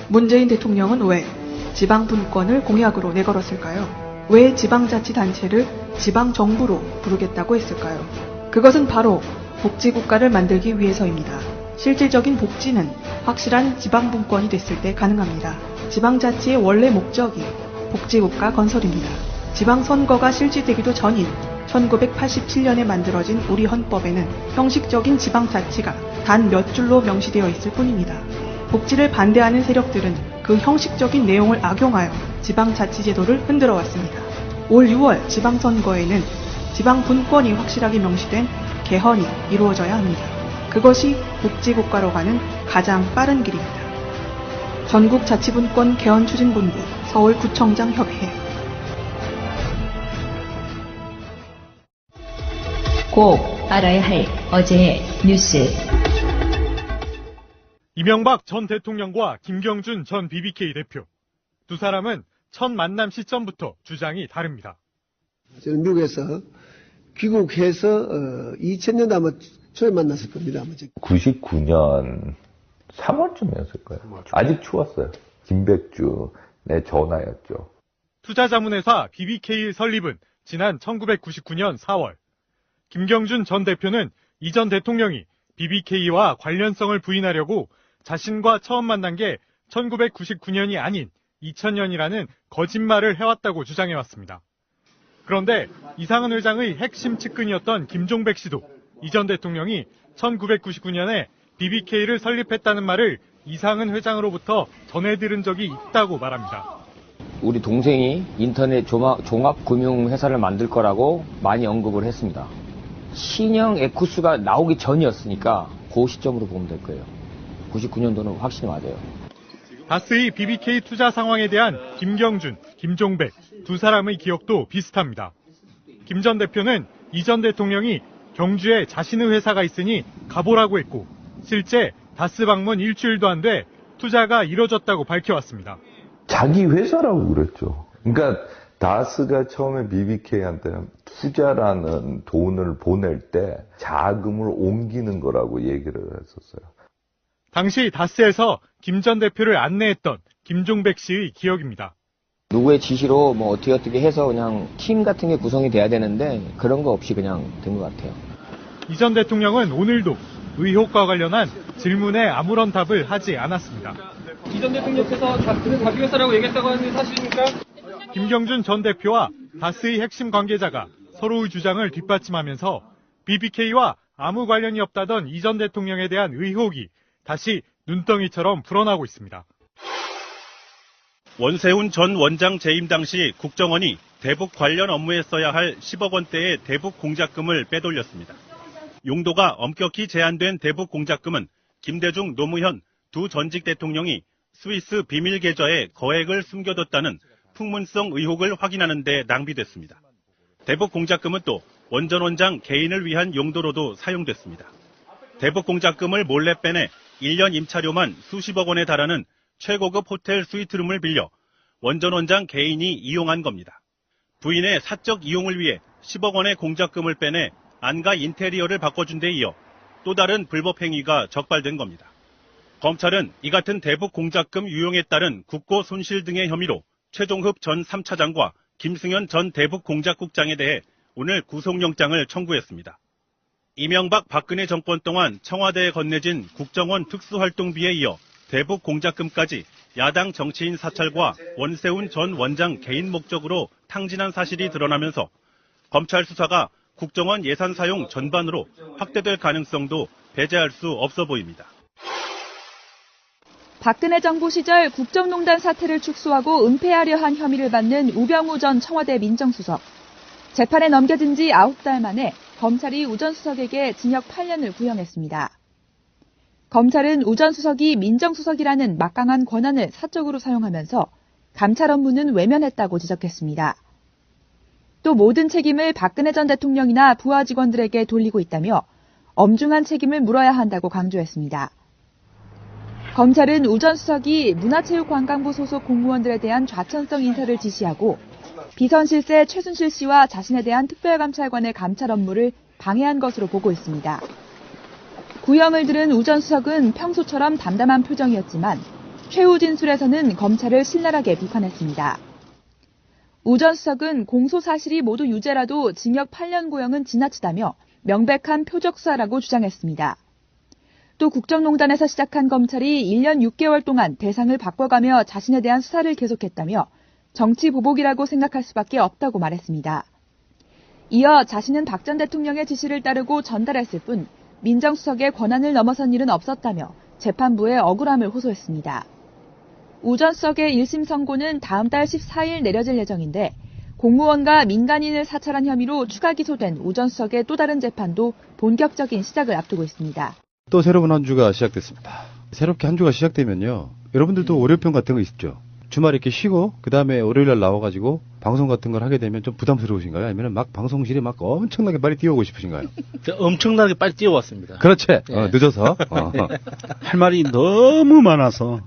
문재인 대통령은 왜 지방분권을 공약으로 내걸었을까요? 왜 지방자치단체를 지방정부로 부르겠다고 했을까요? 그것은 바로 복지국가를 만들기 위해서입니다. 실질적인 복지는 확실한 지방분권이 됐을 때 가능합니다. 지방자치의 원래 목적이 복지국가 건설입니다. 지방선거가 실시되기도 전인 1987년에 만들어진 우리 헌법에는 형식적인 지방자치가 단 몇 줄로 명시되어 있을 뿐입니다. 복지를 반대하는 세력들은 그 형식적인 내용을 악용하여 지방자치제도를 흔들어 왔습니다. 올 6월 지방선거에는 지방분권이 확실하게 명시된 개헌이 이루어져야 합니다. 그것이 복지국가로 가는 가장 빠른 길입니다. 전국자치분권 개헌추진본부 서울구청장 협회. 꼭 알아야 할 어제의 뉴스. 이명박 전 대통령과 김경준 전 BBK 대표. 두 사람은 첫 만남 시점부터 주장이 다릅니다. 저는 미국에서 귀국해서 2000년도 아마 초에 만났을 겁니다. 99년 3월쯤이었을 거예요. 아직 추웠어요. 김백준의 전화였죠. 투자자문회사 BBK 설립은 지난 1999년 4월. 김경준 전 대표는 이전 대통령이 BBK와 관련성을 부인하려고 자신과 처음 만난 게 1999년이 아닌 2000년이라는 거짓말을 해왔다고 주장해왔습니다. 그런데 이상은 회장의 핵심 측근이었던 김종백 씨도 이전 대통령이 1999년에 BBK를 설립했다는 말을 이상은 회장으로부터 전해 들은 적이 있다고 말합니다. 우리 동생이 인터넷 종합금융회사를 만들 거라고 많이 언급을 했습니다. 신형 에쿠스가 나오기 전이었으니까 그 시점으로 보면 될 거예요. 99년도는 확실히 맞아요. 다스의 BBK 투자 상황에 대한 김경준, 김종백 두 사람의 기억도 비슷합니다. 김 전 대표는 이전 대통령이 경주에 자신의 회사가 있으니 가보라고 했고 실제 다스 방문 일주일도 안 돼 투자가 이뤄졌다고 밝혀왔습니다. 자기 회사라고 그랬죠. 그러니까 다스가 처음에 BBK한테 투자라는 돈을 보낼 때 자금을 옮기는 거라고 얘기를 했었어요. 당시 다스에서 김 전 대표를 안내했던 김종백 씨의 기억입니다. 누구의 지시로 뭐 어떻게 해서 그냥 팀 같은 게 구성이 돼야 되는데 그런 거 없이 그냥 된 것 같아요. 이전 대통령은 오늘도 의혹과 관련한 질문에 아무런 답을 하지 않았습니다. 이전 대통령께서 다스는 자기 회사라고 얘기했다고 하는 게 사실입니까? 김경준 전 대표와 다스의 핵심 관계자가 서로의 주장을 뒷받침하면서 BBK와 아무 관련이 없다던 이전 대통령에 대한 의혹이 다시 눈덩이처럼 불어나고 있습니다. 원세훈 전 원장 재임 당시 국정원이 대북 관련 업무에 써야 할 10억 원대의 대북 공작금을 빼돌렸습니다. 용도가 엄격히 제한된 대북 공작금은 김대중, 노무현 두 전직 대통령이 스위스 비밀 계좌에 거액을 숨겨뒀다는 풍문성 의혹을 확인하는 데 낭비됐습니다. 대북 공작금은 또 원 전 원장 개인을 위한 용도로도 사용됐습니다. 대북 공작금을 몰래 빼내 1년 임차료만 수십억 원에 달하는 최고급 호텔 스위트룸을 빌려 원 전 원장 개인이 이용한 겁니다. 부인의 사적 이용을 위해 10억 원의 공작금을 빼내 안가 인테리어를 바꿔준 데 이어 또 다른 불법 행위가 적발된 겁니다. 검찰은 이 같은 대북 공작금 유용에 따른 국고 손실 등의 혐의로 최종흡 전 3차장과 김승현 전 대북 공작국장에 대해 오늘 구속영장을 청구했습니다. 이명박 박근혜 정권 동안 청와대에 건네진 국정원 특수활동비에 이어 대북 공작금까지 야당 정치인 사찰과 원세훈 전 원장 개인 목적으로 탕진한 사실이 드러나면서 검찰 수사가 국정원 예산 사용 전반으로 확대될 가능성도 배제할 수 없어 보입니다. 박근혜 정부 시절 국정농단 사태를 축소하고 은폐하려 한 혐의를 받는 우병우 전 청와대 민정수석. 재판에 넘겨진 지 9달 만에 검찰이 우 전 수석에게 징역 8년을 구형했습니다. 검찰은 우 전 수석이 민정수석이라는 막강한 권한을 사적으로 사용하면서 감찰 업무는 외면했다고 지적했습니다. 또 모든 책임을 박근혜 전 대통령이나 부하 직원들에게 돌리고 있다며 엄중한 책임을 물어야 한다고 강조했습니다. 검찰은 우 전 수석이 문화체육관광부 소속 공무원들에 대한 좌천성 인사를 지시하고 비선실세 최순실 씨와 자신에 대한 특별감찰관의 감찰 업무를 방해한 것으로 보고 있습니다. 구형을 들은 우 전 수석은 평소처럼 담담한 표정이었지만 최후 진술에서는 검찰을 신랄하게 비판했습니다. 우 전 수석은 공소 사실이 모두 유죄라도 징역 8년 구형은 지나치다며 명백한 표적수사라고 주장했습니다. 또 국정농단에서 시작한 검찰이 1년 6개월 동안 대상을 바꿔가며 자신에 대한 수사를 계속했다며 정치 보복이라고 생각할 수밖에 없다고 말했습니다. 이어 자신은 박 전 대통령의 지시를 따르고 전달했을 뿐 민정수석의 권한을 넘어선 일은 없었다며 재판부에 억울함을 호소했습니다. 우 전 수석의 1심 선고는 다음 달 14일 내려질 예정인데 공무원과 민간인을 사찰한 혐의로 추가 기소된 우 전 수석의 또 다른 재판도 본격적인 시작을 앞두고 있습니다. 또 새로운 한 주가 시작됐습니다. 새롭게 한 주가 시작되면요. 여러분들도 월요병 같은 거 있죠? 주말에 이렇게 쉬고 그 다음에 월요일날 나와가지고 방송 같은 걸 하게 되면 좀 부담스러우신가요? 아니면 막 방송실에 막 엄청나게 빨리 뛰어오고 싶으신가요? 엄청나게 빨리 뛰어왔습니다. 그렇지. 네. 늦어서. 할 말이 너무 많아서.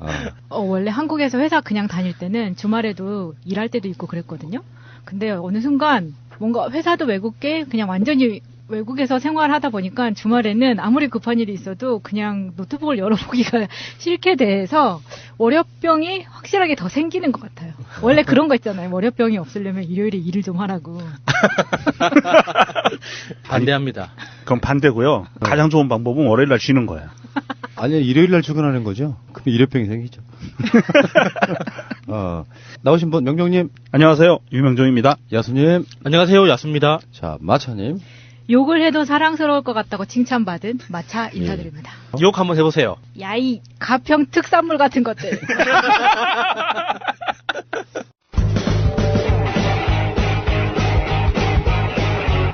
원래 한국에서 회사 그냥 다닐 때는 주말에도 일할 때도 있고 그랬거든요. 근데 어느 순간 뭔가 회사도 외국계 그냥 완전히 외국에서 생활하다 보니까 주말에는 아무리 급한 일이 있어도 그냥 노트북을 열어보기가 싫게 돼서 월요병이 확실하게 더 생기는 것 같아요. 원래 그런 거 있잖아요. 월요병이 없으려면 일요일에 일을 좀 하라고. 반대합니다. 그럼 반대고요. 가장 좋은 방법은 월요일날 쉬는 거야. 아니, 일요일날 출근하는 거죠? 그럼 일요병이 생기죠. 나오신 분, 명정님. 안녕하세요. 유명정입니다. 야수님. 안녕하세요. 야수입니다. 자, 마차님. 욕을 해도 사랑스러울 것 같다고 칭찬받은 마차 인사드립니다. 욕 한번 해보세요. 야, 이 가평 특산물 같은 것들.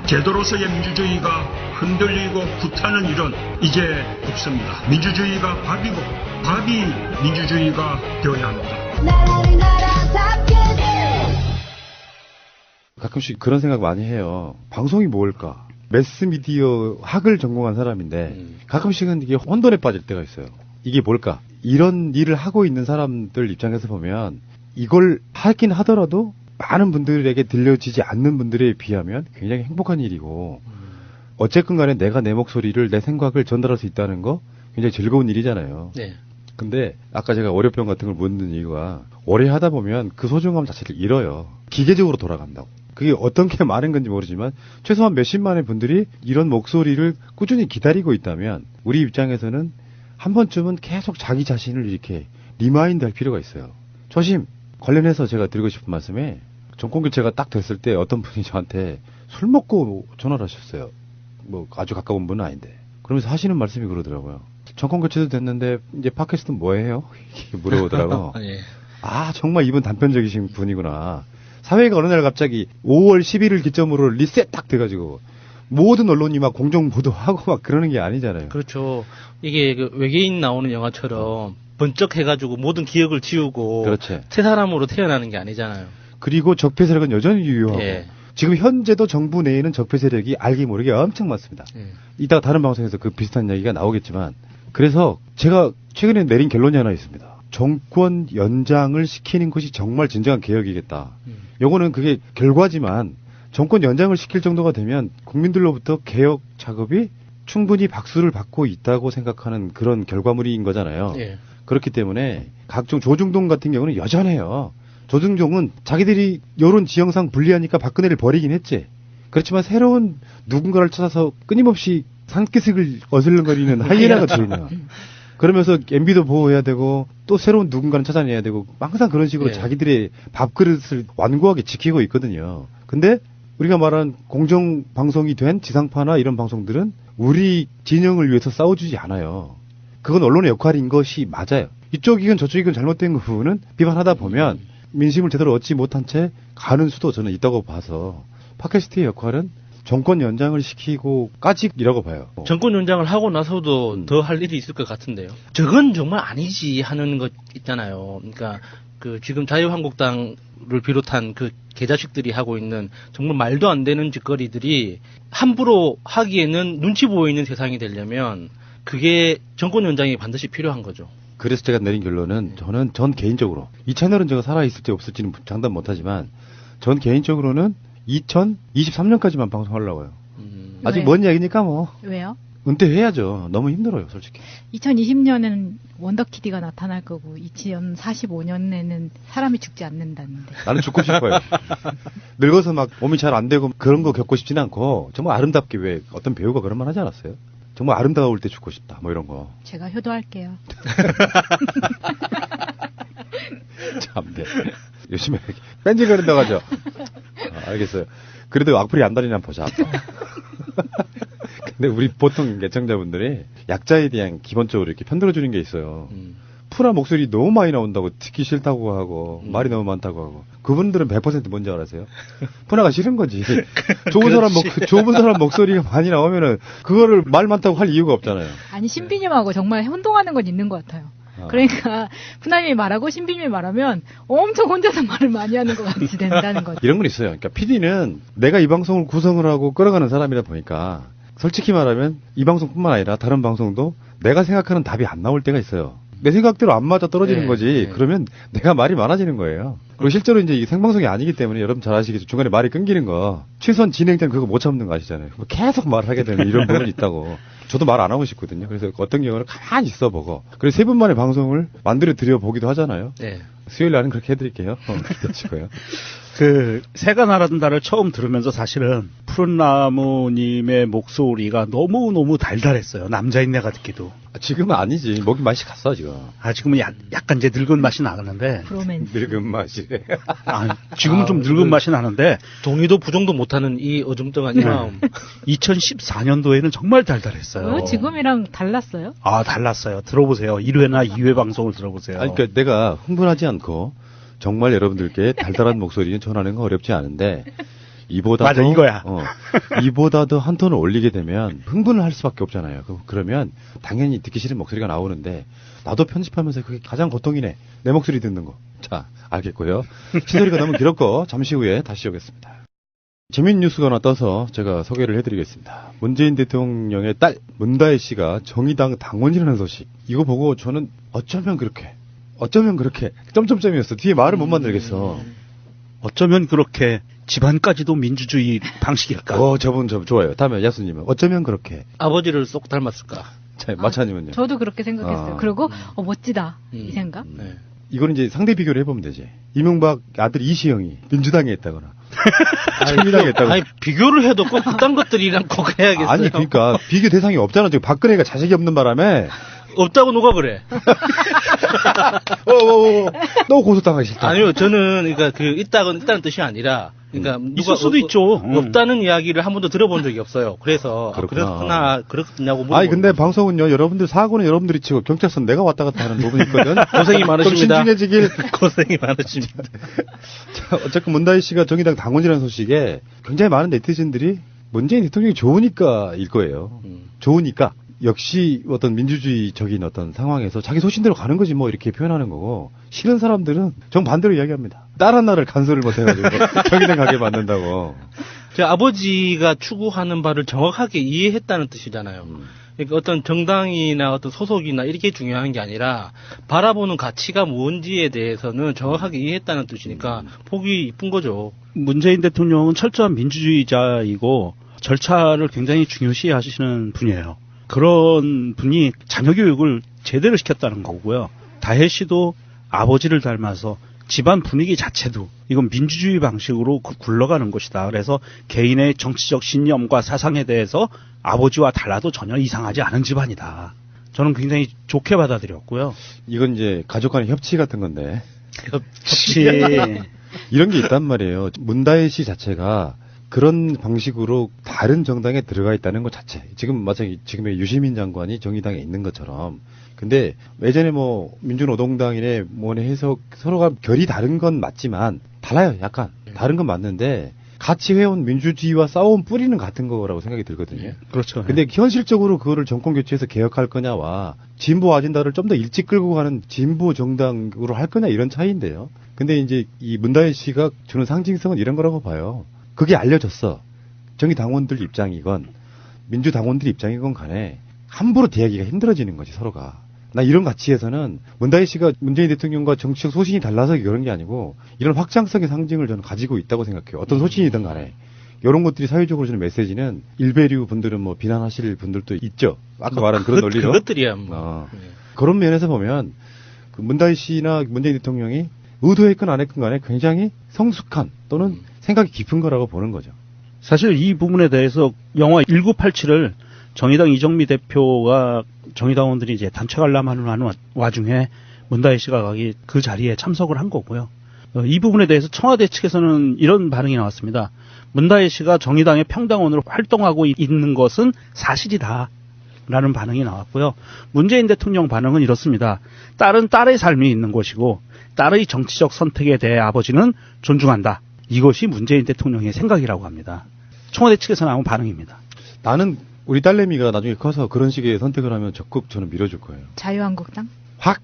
제도로서의 민주주의가 흔들리고 불타는 일은 이제 없습니다. 민주주의가 밥이고 밥이 민주주의가 되어야 합니다. 가끔씩 그런 생각 많이 해요. 방송이 뭘까? 매스미디어 학을 전공한 사람인데 가끔씩은 이게 혼돈에 빠질 때가 있어요. 이게 뭘까? 이런 일을 하고 있는 사람들 입장에서 보면 이걸 하긴 하더라도 많은 분들에게 들려지지 않는 분들에 비하면 굉장히 행복한 일이고 어쨌건 간에 내가 내 목소리를 내 생각을 전달할 수 있다는 거 굉장히 즐거운 일이잖아요. 네. 근데 아까 제가 월요병 같은 걸 묻는 이유가 오래 하다 보면 그 소중함 자체를 잃어요. 기계적으로 돌아간다고. 그게 어떤 게 많은 건지 모르지만 최소한 몇십만의 분들이 이런 목소리를 꾸준히 기다리고 있다면 우리 입장에서는 한 번쯤은 계속 자기 자신을 이렇게 리마인드 할 필요가 있어요. 초심 관련해서 제가 드리고 싶은 말씀에 정권교체가 딱 됐을 때 어떤 분이 저한테 술 먹고 전화를 하셨어요. 뭐 아주 가까운 분은 아닌데. 그러면서 하시는 말씀이 그러더라고요. 정권교체도 됐는데 이제 팟캐스트는 뭐 해요? 이렇게 물어보더라고. 예. 아 정말 이분 단편적이신 분이구나. 사회가 어느 날 갑자기 5월 10일을 기점으로 리셋 딱 돼가지고 모든 언론이 막 공정 보도하고 막 그러는 게 아니잖아요. 그렇죠. 이게 그 외계인 나오는 영화처럼 번쩍 해가지고 모든 기억을 지우고 그렇지. 새 사람으로 태어나는 게 아니잖아요. 그리고 적폐 세력은 여전히 유효하고 예. 지금 현재도 정부 내에는 적폐 세력이 알게 모르게 엄청 많습니다. 이따가 다른 방송에서 그 비슷한 이야기가 나오겠지만 그래서 제가 최근에 내린 결론이 하나 있습니다. 정권 연장을 시키는 것이 정말 진정한 개혁이겠다. 요거는 그게 결과지만 정권 연장을 시킬 정도가 되면 국민들로부터 개혁 작업이 충분히 박수를 받고 있다고 생각하는 그런 결과물인 거잖아요. 예. 그렇기 때문에 각종 조중동 같은 경우는 여전해요. 조중동은 자기들이 여론 지형상 불리하니까 박근혜를 버리긴 했지. 그렇지만 새로운 누군가를 찾아서 끊임없이 산기슭을 어슬렁거리는 하이에나가 되어있네요. 그러면서 MB도 보호해야 되고 또 새로운 누군가를 찾아내야 되고 항상 그런 식으로 예. 자기들의 밥그릇을 완고하게 지키고 있거든요. 근데 우리가 말한 공정방송이 된 지상파나 이런 방송들은 우리 진영을 위해서 싸워주지 않아요. 그건 언론의 역할인 것이 맞아요. 이쪽이건 저쪽이건 잘못된 부분은 비판하다 보면 민심을 제대로 얻지 못한 채 가는 수도 저는 있다고 봐서 팟캐스트의 역할은 정권 연장을 시키고까지이라고 봐요. 정권 연장을 하고 나서도 더 할 일이 있을 것 같은데요. 저건 정말 아니지 하는 것 있잖아요. 그러니까 그 지금 자유한국당을 비롯한 그 개자식들이 하고 있는 정말 말도 안 되는 짓거리들이 함부로 하기에는 눈치 보이는 세상이 되려면 그게 정권 연장이 반드시 필요한 거죠. 그래서 제가 내린 결론은 전 개인적으로 이 채널은 제가 살아있을지 없을지는 장담 못하지만 전 개인적으로는 2023년까지만 방송하려고요. 아직 왜요? 먼 얘기니까 뭐. 왜요? 은퇴해야죠. 너무 힘들어요, 솔직히. 2020년에는 원더키디가 나타날 거고 2045년에는 사람이 죽지 않는다는데. 나는 죽고 싶어요. 늙어서 막 몸이 잘 안 되고 그런 거 겪고 싶진 않고 정말 아름답게 왜 어떤 배우가 그런 말 하지 않았어요? 정말 아름다울 때 죽고 싶다. 뭐 이런 거. 제가 효도할게요. 참, 네. 요즘에 뺀질거린다고 하죠. 알겠어요. 그래도 악플이 안 달리나 보자. 근데 우리 보통 애청자분들이 약자에 대한 기본적으로 이렇게 편들어주는 게 있어요. 푸나 목소리 너무 많이 나온다고 듣기 싫다고 하고 말이 너무 많다고 하고 그분들은 100% 뭔지 알아세요? 푸나가 싫은 거지. 좋은 사람 목소리가 많이 나오면은 그거를 말 많다고 할 이유가 없잖아요. 아니 신비님하고 정말 혼동하는 건 있는 것 같아요. 그러니까 푸나님이 말하고 신비님이 말하면 엄청 혼자서 말을 많이 하는 것 같이 된다는 거죠. 이런 건 있어요. 그러니까 PD는 내가 이 방송을 구성을 하고 끌어가는 사람이다 보니까 솔직히 말하면 이 방송뿐만 아니라 다른 방송도 내가 생각하는 답이 안 나올 때가 있어요. 내 생각대로 안 맞아 떨어지는 거지. 그러면 내가 말이 많아지는 거예요. 그리고 실제로 이제 이 생방송이 아니기 때문에 여러분 잘 아시겠죠. 중간에 말이 끊기는 거. 최소한 진행 때는 그거 못 참는 거 아시잖아요. 계속 말을 하게 되면 이런 부분이 있다고. 저도 말 안 하고 싶거든요. 그래서 어떤 경우는 가만히 있어 보고. 그래서 3분 만에 방송을 만들어 드려 보기도 하잖아요. 네. 수요일 날은 그렇게 해드릴게요. 기대치고요. 새가 날아든다를 처음 들으면서 사실은 푸른나무님의 목소리가 너무너무 달달했어요. 남자인 내가 듣기도. 지금은 아니지. 목이 맛이 갔어, 지금. 지금은 약간 이제 늙은 맛이 나는데. 늙은 맛이. 지금은 좀 늙은 맛이 나는데. 동의도 부정도 못하는 이 어중쩡한 마음. 2014년도에는 정말 달달했어요. 지금이랑 달랐어요? 달랐어요. 들어보세요. 1회나 2회 방송을 들어보세요. 그러니까 내가 흥분하지 않고 정말 여러분들께 달달한 목소리는 전하는 건 어렵지 않은데 이보다도 맞아, 이거야. 이보다도 한 톤을 올리게 되면 흥분을 할 수밖에 없잖아요. 그러면 당연히 듣기 싫은 목소리가 나오는데 나도 편집하면서 그게 가장 고통이네. 내 목소리 듣는 거. 자, 알겠고요. 시소리가 너무 길었고 잠시 후에 다시 오겠습니다. 재미있는 뉴스가 하나 떠서 제가 소개를 해드리겠습니다. 문재인 대통령의 딸 문다혜 씨가 정의당 당원이라는 소식. 이거 보고 저는 어쩌면 그렇게 점점점이었어. 뒤에 말을 못 만들겠어. 어쩌면 그렇게 집안까지도 민주주의 방식일까? 저분 좋아요. 다음에 야수님은 어쩌면 그렇게 아버지를 쏙 닮았을까? 자, 마차님은요? 저도 그렇게 생각했어요. 그리고 멋지다 이 생각. 네. 이거는 이제 상대 비교를 해보면 되지. 이명박 아들 이시영이 민주당에 있다거나 정의당에 있다거나. 아니 비교를 해도 꼭 그딴 것들이랑 꼭 해야겠어요. 아니 그러니까 비교 대상이 없잖아. 지금 박근혜가 자식이 없는 바람에. 없다고 누가 그래? 너 고소당하기 싫다. 아니요, 저는 그러니까 있다는 뜻이 아니라, 그러니까 있을 수도 있죠. 없다는 이야기를 한 번도 들어본 적이 없어요. 그래서 그렇냐고 물어보는. 근데 방송은요, 여러분들 사고는 여러분들이 치고 경찰서는 내가 왔다 갔다 하는 부분이 있거든. 고생이 많으십니다. 좀 신중해지길. 고생이 많으십니다. 자, 어쨌든 문다희 씨가 정의당 당원이라는 소식에 굉장히 많은 네티즌들이 문재인 대통령이 좋으니까일 거예요. 좋으니까. 역시 어떤 민주주의적인 어떤 상황에서 자기 소신대로 가는 거지 뭐 이렇게 표현하는 거고 싫은 사람들은 정반대로 이야기합니다. 다른 나라를 간섭을 못해가지고 정의당 가게 만든다고. 제 아버지가 추구하는 바를 정확하게 이해했다는 뜻이잖아요. 그러니까 어떤 정당이나 어떤 소속이나 이렇게 중요한 게 아니라 바라보는 가치가 뭔지에 대해서는 정확하게 이해했다는 뜻이니까 보기 이쁜 거죠. 문재인 대통령은 철저한 민주주의자이고 절차를 굉장히 중요시 하시는 분이에요. 그런 분이 자녀 교육을 제대로 시켰다는 거고요. 다혜 씨도 아버지를 닮아서 집안 분위기 자체도 이건 민주주의 방식으로 굴러가는 것이다. 그래서 개인의 정치적 신념과 사상에 대해서 아버지와 달라도 전혀 이상하지 않은 집안이다. 저는 굉장히 좋게 받아들였고요. 이건 이제 가족 간의 협치 같은 건데. 협치. 이런 게 있단 말이에요. 문다혜 씨 자체가 그런 방식으로 다른 정당에 들어가 있다는 것 자체. 마찬가지 지금의 유시민 장관이 정의당에 있는 것처럼. 근데 예전에 뭐 민주노동당이네 뭐네 해서 서로가 결이 다른 건 맞지만 달라요. 약간 다른 건 맞는데 같이 해온 민주주의와 싸워온 뿌리는 같은 거라고 생각이 들거든요. 그렇죠. 근데 현실적으로 그거를 정권 교체해서 개혁할 거냐와 진보 아젠다를 좀 더 일찍 끌고 가는 진보 정당으로 할 거냐 이런 차이인데요. 근데 이제 이 문다혜 씨가 주는 상징성은 이런 거라고 봐요. 그게 알려졌어. 정의당원들 입장이건 민주당원들 입장이건 간에 함부로 대하기가 힘들어지는 거지 서로가. 나 이런 가치에서는 문다혜 씨가 문재인 대통령과 정치적 소신이 달라서 그런 게 아니고 이런 확장성의 상징을 저는 가지고 있다고 생각해요. 어떤 소신이든 간에. 이런 것들이 사회적으로 주는 메시지는 일베류 분들은 뭐 비난하실 분들도 있죠. 아까 말한 그런 논리로. 그것들이야 뭐. 그런 면에서 보면 그 문다희 씨나 문재인 대통령이 의도했건 안 했건 간에 굉장히 성숙한 또는 생각이 깊은 거라고 보는 거죠. 사실 이 부분에 대해서 영화 1987을 정의당 이정미 대표가 정의당원들이 이제 단체 관람하는 와중에 문다희 씨가 거기 그 자리에 참석을 한 거고요. 이 부분에 대해서 청와대 측에서는 이런 반응이 나왔습니다. 문다희 씨가 정의당의 평당원으로 활동하고 있는 것은 사실이다. 라는 반응이 나왔고요. 문재인 대통령 반응은 이렇습니다. 딸은 딸의 삶이 있는 것이고 딸의 정치적 선택에 대해 아버지는 존중한다. 이것이 문재인 대통령의 생각이라고 합니다. 청와대 측에서 나온 반응입니다. 나는 우리 딸내미가 나중에 커서 그런 식의 선택을 하면 적극 저는 밀어줄 거예요. 자유한국당? 확!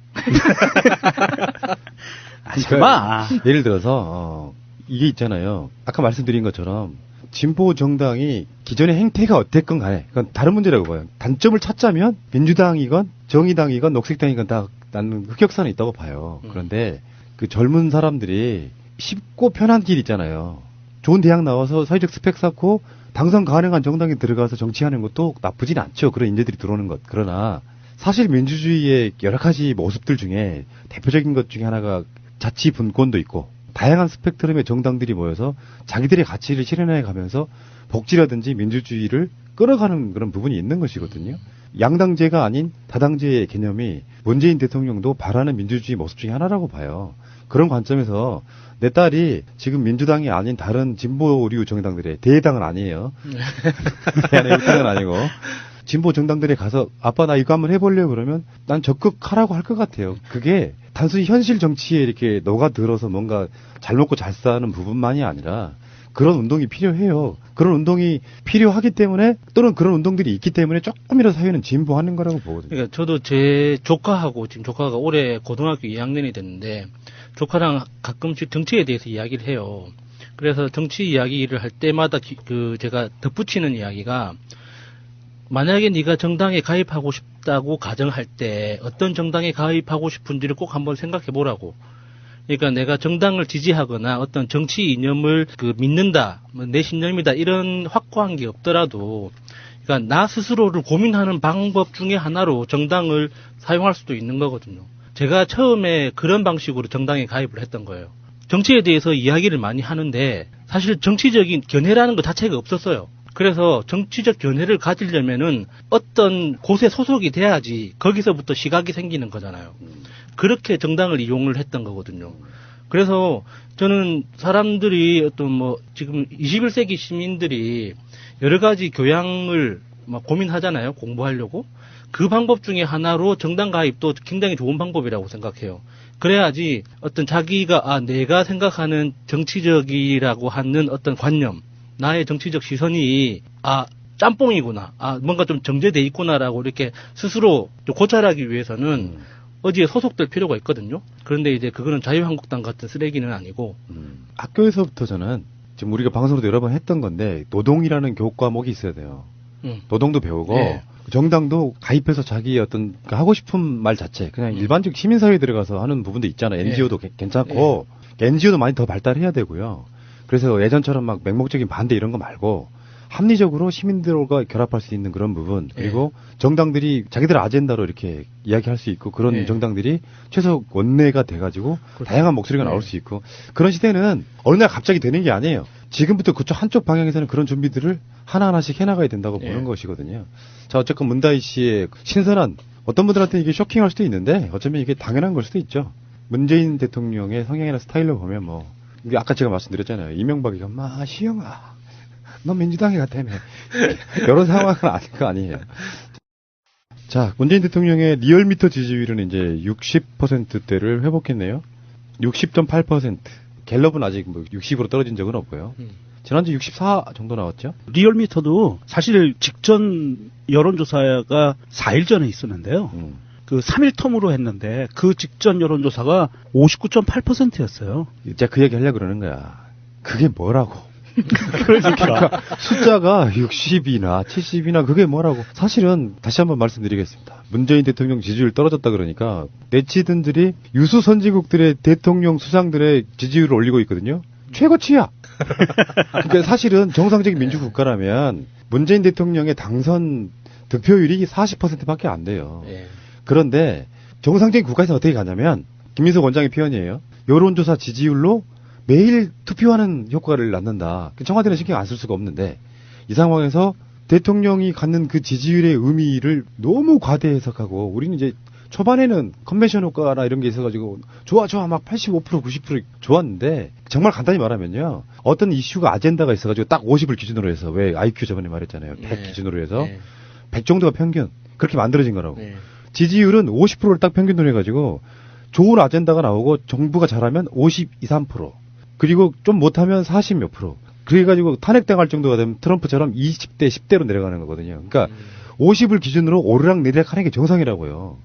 아니, 그만. 예를 들어서, 이게 있잖아요. 아까 말씀드린 것처럼, 진보 정당이 기존의 행태가 어땠건 간에, 그건 다른 문제라고 봐요. 단점을 찾자면, 민주당이건, 정의당이건, 녹색당이건 다 나는 흑역사는 있다고 봐요. 그런데, 그 젊은 사람들이 쉽고 편한 길 있잖아요. 좋은 대학 나와서 사회적 스펙 쌓고, 당선 가능한 정당에 들어가서 정치하는 것도 나쁘진 않죠. 그런 인재들이 들어오는 것. 그러나, 사실 민주주의의 여러 가지 모습들 중에 대표적인 것 중에 하나가 자치 분권도 있고 다양한 스펙트럼의 정당들이 모여서 자기들의 가치를 실현해 가면서 복지라든지 민주주의를 끌어가는 그런 부분이 있는 것이거든요. 양당제가 아닌 다당제의 개념이 문재인 대통령도 바라는 민주주의 모습 중에 하나라고 봐요. 그런 관점에서 내 딸이 지금 민주당이 아닌 다른 진보류 정당들의 대당은 아니에요. 대당은 아니고 진보 정당들에 가서 아빠 나 이거 한번 해보려고 그러면 난 적극 하라고 할 것 같아요. 그게 단순히 현실 정치에 이렇게 녹아들어서 뭔가 잘 먹고 잘 사는 부분만이 아니라 그런 운동이 필요해요. 그런 운동이 필요하기 때문에 또는 그런 운동들이 있기 때문에 조금이라도 사회는 진보하는 거라고 보거든요. 그러니까 저도 제 조카하고 지금 조카가 올해 고등학교 2학년이 됐는데 조카랑 가끔씩 정치에 대해서 이야기를 해요. 그래서 정치 이야기를 할 때마다 제가 덧붙이는 이야기가 만약에 네가 정당에 가입하고 싶다고 가정할 때 어떤 정당에 가입하고 싶은지를 꼭 한번 생각해 보라고. 그러니까 내가 정당을 지지하거나 어떤 정치 이념을 믿는다, 내 신념이다 이런 확고한 게 없더라도 그러니까 나 스스로를 고민하는 방법 중에 하나로 정당을 사용할 수도 있는 거거든요. 제가 처음에 그런 방식으로 정당에 가입을 했던 거예요. 정치에 대해서 이야기를 많이 하는데 사실 정치적인 견해라는 것 자체가 없었어요. 그래서 정치적 견해를 가지려면은 어떤 곳에 소속이 돼야지 거기서부터 시각이 생기는 거잖아요. 그렇게 정당을 이용을 했던 거거든요. 그래서 저는 사람들이 지금 21세기 시민들이 여러 가지 교양을 고민하잖아요. 공부하려고. 그 방법 중에 하나로 정당 가입도 굉장히 좋은 방법이라고 생각해요. 그래야지 어떤 자기가 내가 생각하는 정치적이라고 하는 어떤 관념, 나의 정치적 시선이 짬뽕이구나, 뭔가 좀 정제돼 있구나라고 이렇게 스스로 고찰하기 위해서는 어디에 소속될 필요가 있거든요. 그런데 이제 그거는 자유한국당 같은 쓰레기는 아니고 학교에서부터 저는 지금 우리가 방송으로도 여러 번 했던 건데 노동이라는 교육 과목이 있어야 돼요. 노동도 배우고 네. 정당도 가입해서 자기 어떤 하고 싶은 말 자체 그냥 일반적 시민사회에 들어가서 하는 부분도 있잖아요. NGO도 괜찮고 NGO도 많이 더 발달해야 되고요. 그래서 예전처럼 막 맹목적인 반대 이런 거 말고 합리적으로 시민들과 결합할 수 있는 그런 부분 그리고 정당들이 자기들 아젠다로 이렇게 이야기할 수 있고 그런 정당들이 최소 원내가 돼가지고 다양한 목소리가 나올 수 있고 그런 시대는 어느 날 갑자기 되는 게 아니에요. 지금부터 그쪽 한쪽 방향에서는 그런 준비들을 하나하나씩 해나가야 된다고 보는 것이거든요. 자, 어쨌건 문다희 씨의 신선한 어떤 분들한테 이게 쇼킹할 수도 있는데 어쩌면 이게 당연한 걸 수도 있죠. 문재인 대통령의 성향이나 스타일로 보면 아까 제가 말씀드렸잖아요. 이명박이가 시영아 너 민주당에 갔다며 이런 상황은 아닌 거 아니에요. 자, 문재인 대통령의 리얼미터 지지율은 이제 60%대를 회복했네요. 60.8%. 갤럽은 아직 60으로 떨어진 적은 없고요. 지난주 64 정도 나왔죠? 리얼미터도 사실 직전 여론조사가 4일 전에 있었는데요. 그 3일 텀으로 했는데 그 직전 여론조사가 59.8%였어요. 제가 그 얘기 하려고 그러는 거야. 그게 뭐라고? 그러니까 숫자가 60이나 70이나 그게 뭐라고? 사실은 다시 한번 말씀드리겠습니다. 문재인 대통령 지지율 떨어졌다 그러니까 네티즌들이 유수 선진국들의 대통령 수상들의 지지율을 올리고 있거든요. 최고치야. 그러니까 사실은 정상적인 민주국가라면 문재인 대통령의 당선 득표율이 40%밖에 안 돼요. 예. 그런데 정상적인 국가에서 어떻게 가냐면 김민석 원장의 표현이에요. 여론조사 지지율로 매일 투표하는 효과를 낳는다. 청와대는 신경 안 쓸 수가 없는데 이 상황에서 대통령이 갖는 그 지지율의 의미를 너무 과대 해석하고 우리는 이제 초반에는 컨벤션 효과나 이런 게 있어가지고 좋아 막 85% 90% 좋았는데 정말 간단히 말하면요. 어떤 이슈가 아젠다가 있어가지고 딱 50을 기준으로 해서 왜 IQ 저번에 말했잖아요. 100 기준으로 해서 100 정도가 평균 그렇게 만들어진 거라고. 지지율은 50%를 딱 평균으로 해가지고 좋은 아젠다가 나오고 정부가 잘하면 50, 2, 3% 그리고 좀 못하면 40 몇 %. 그래가지고 탄핵당할 정도가 되면 트럼프처럼 20대 10대로 내려가는 거거든요. 그러니까 50을 기준으로 오르락내리락 하는 게 정상이라고요.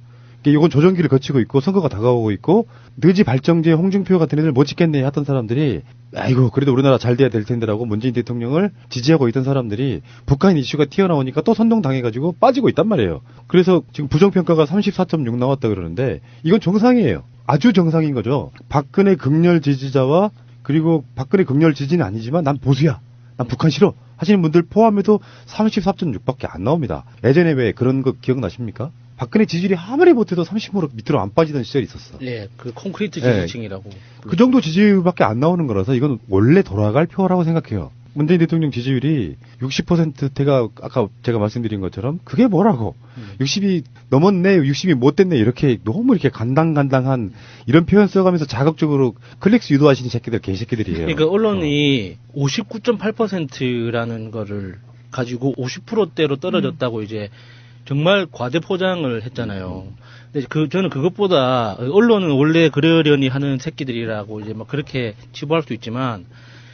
이건 조정기를 거치고 있고 선거가 다가오고 있고 느지 발정제 홍준표 같은 애들 못 찍겠네 하던 사람들이 아이고 그래도 우리나라 잘 돼야 될 텐데라고 문재인 대통령을 지지하고 있던 사람들이 북한 이슈가 튀어나오니까 또 선동당해가지고 빠지고 있단 말이에요. 그래서 지금 부정평가가 34.6 나왔다 그러는데 이건 정상이에요. 아주 정상인 거죠. 박근혜 극렬 지지자와 그리고 박근혜 극렬 지지는 아니지만 난 보수야. 난 북한 싫어. 하시는 분들 포함해도 34.6밖에 안 나옵니다. 예전에 왜 그런 거 기억나십니까? 박근혜 지지율이 아무리 못해도 30% 밑으로 안 빠지던 시절이 있었어. 예, 그 콘크리트 지지층이라고. 그 정도 지지율밖에 안 나오는 거라서 이건 원래 돌아갈 표라고 생각해요. 문재인 대통령 지지율이 60%대가 아까 제가 말씀드린 것처럼 그게 뭐라고 60이 넘었네 60이 못 됐네 이렇게 너무 이렇게 간당간당한 이런 표현 써가면서 자극적으로 클릭스 유도하시는 새끼들 개새끼들이에요. 그러니까 언론이 59.8%라는 거를 가지고 50%대로 떨어졌다고 이제 정말 과대 포장을 했잖아요. 근데 저는 그것보다 언론은 원래 그러려니 하는 새끼들이라고 이제 막 그렇게 치부할 수 있지만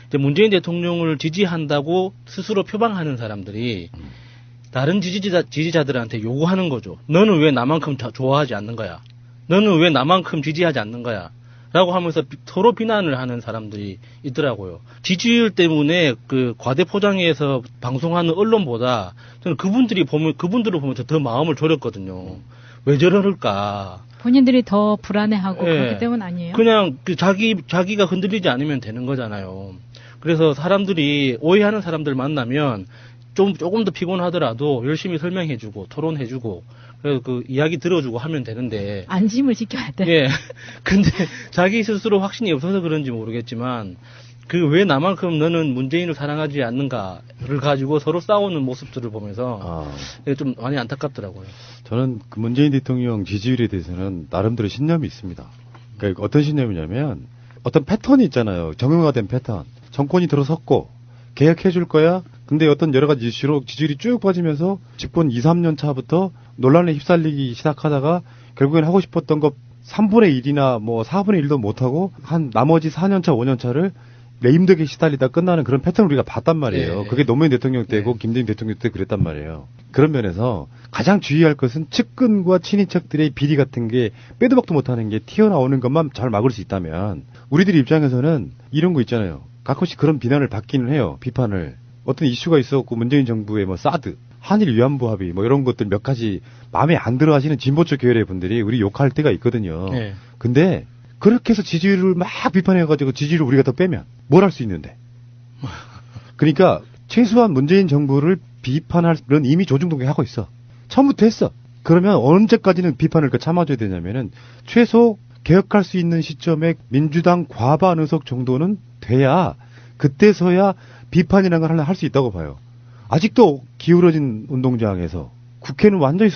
이제 문재인 대통령을 지지한다고 스스로 표방하는 사람들이 다른 지지자들한테 요구하는 거죠. 너는 왜 나만큼 좋아하지 않는 거야? 너는 왜 나만큼 지지하지 않는 거야? 라고 하면서 서로 비난을 하는 사람들이 있더라고요. 지지율 때문에 그 과대 포장해서 방송하는 언론보다 저는 그분들을 보면서 더 마음을 졸였거든요. 왜 저럴까? 본인들이 더 불안해하고 예. 그렇기 때문 아니에요? 그냥 그 자기가 흔들리지 않으면 되는 거잖아요. 그래서 사람들이 오해하는 사람들 만나면 조금 더 피곤하더라도 열심히 설명해주고 토론해주고 그래서 그 이야기 들어주고 하면 되는데 안심을 시켜야 돼. 예. 근데 자기 스스로 확신이 없어서 그런지 모르겠지만 그 왜 나만큼 너는 문재인을 사랑하지 않는가를 가지고 서로 싸우는 모습들을 보면서 좀 많이 안타깝더라고요. 저는 그 문재인 대통령 지지율에 대해서는 나름대로 신념이 있습니다. 그러니까 어떤 신념이냐면 어떤 패턴이 있잖아요. 정형화된 패턴. 정권이 들어섰고 개혁해 줄 거야. 근데 어떤 여러 가지 이슈로 지지율이 쭉 빠지면서 집권 2, 3년 차부터 논란에 휩쓸리기 시작하다가 결국엔 하고 싶었던 거 3분의 1이나 뭐 4분의 1도 못하고 한 나머지 4년 차, 5년 차를 레임덕에 시달리다 끝나는 그런 패턴을 우리가 봤단 말이에요. 네. 그게 노무현 대통령 때고 김대중 대통령 때 그랬단 말이에요. 그런 면에서 가장 주의할 것은 측근과 친인척들의 비리 같은 게 빼도 박도 못하는 게 튀어나오는 것만 잘 막을 수 있다면 우리들 입장에서는 이런 거 있잖아요. 가끔씩 그런 비난을 받기는 해요. 비판을. 어떤 이슈가 있었고 문재인 정부의 뭐 사드, 한일 위안부 합의 뭐 이런 것들 몇 가지 마음에 안 들어 하시는 진보적 계열의 분들이 우리 욕할 때가 있거든요. 네. 근데 그렇게 해서 지지율을 막 비판해가지고 지지율을 우리가 더 빼면 뭘 할 수 있는데. 그러니까 최소한 문재인 정부를 비판할 는 이미 조중동에 하고 있어. 처음부터 했어. 그러면 언제까지는 비판을 참아줘야 되냐면은 최소 개혁할 수 있는 시점에 민주당 과반 의석 정도는 돼야 그때서야 비판이라는 걸 할 수 있다고 봐요. 아직도 기울어진 운동장에서 국회는 완전히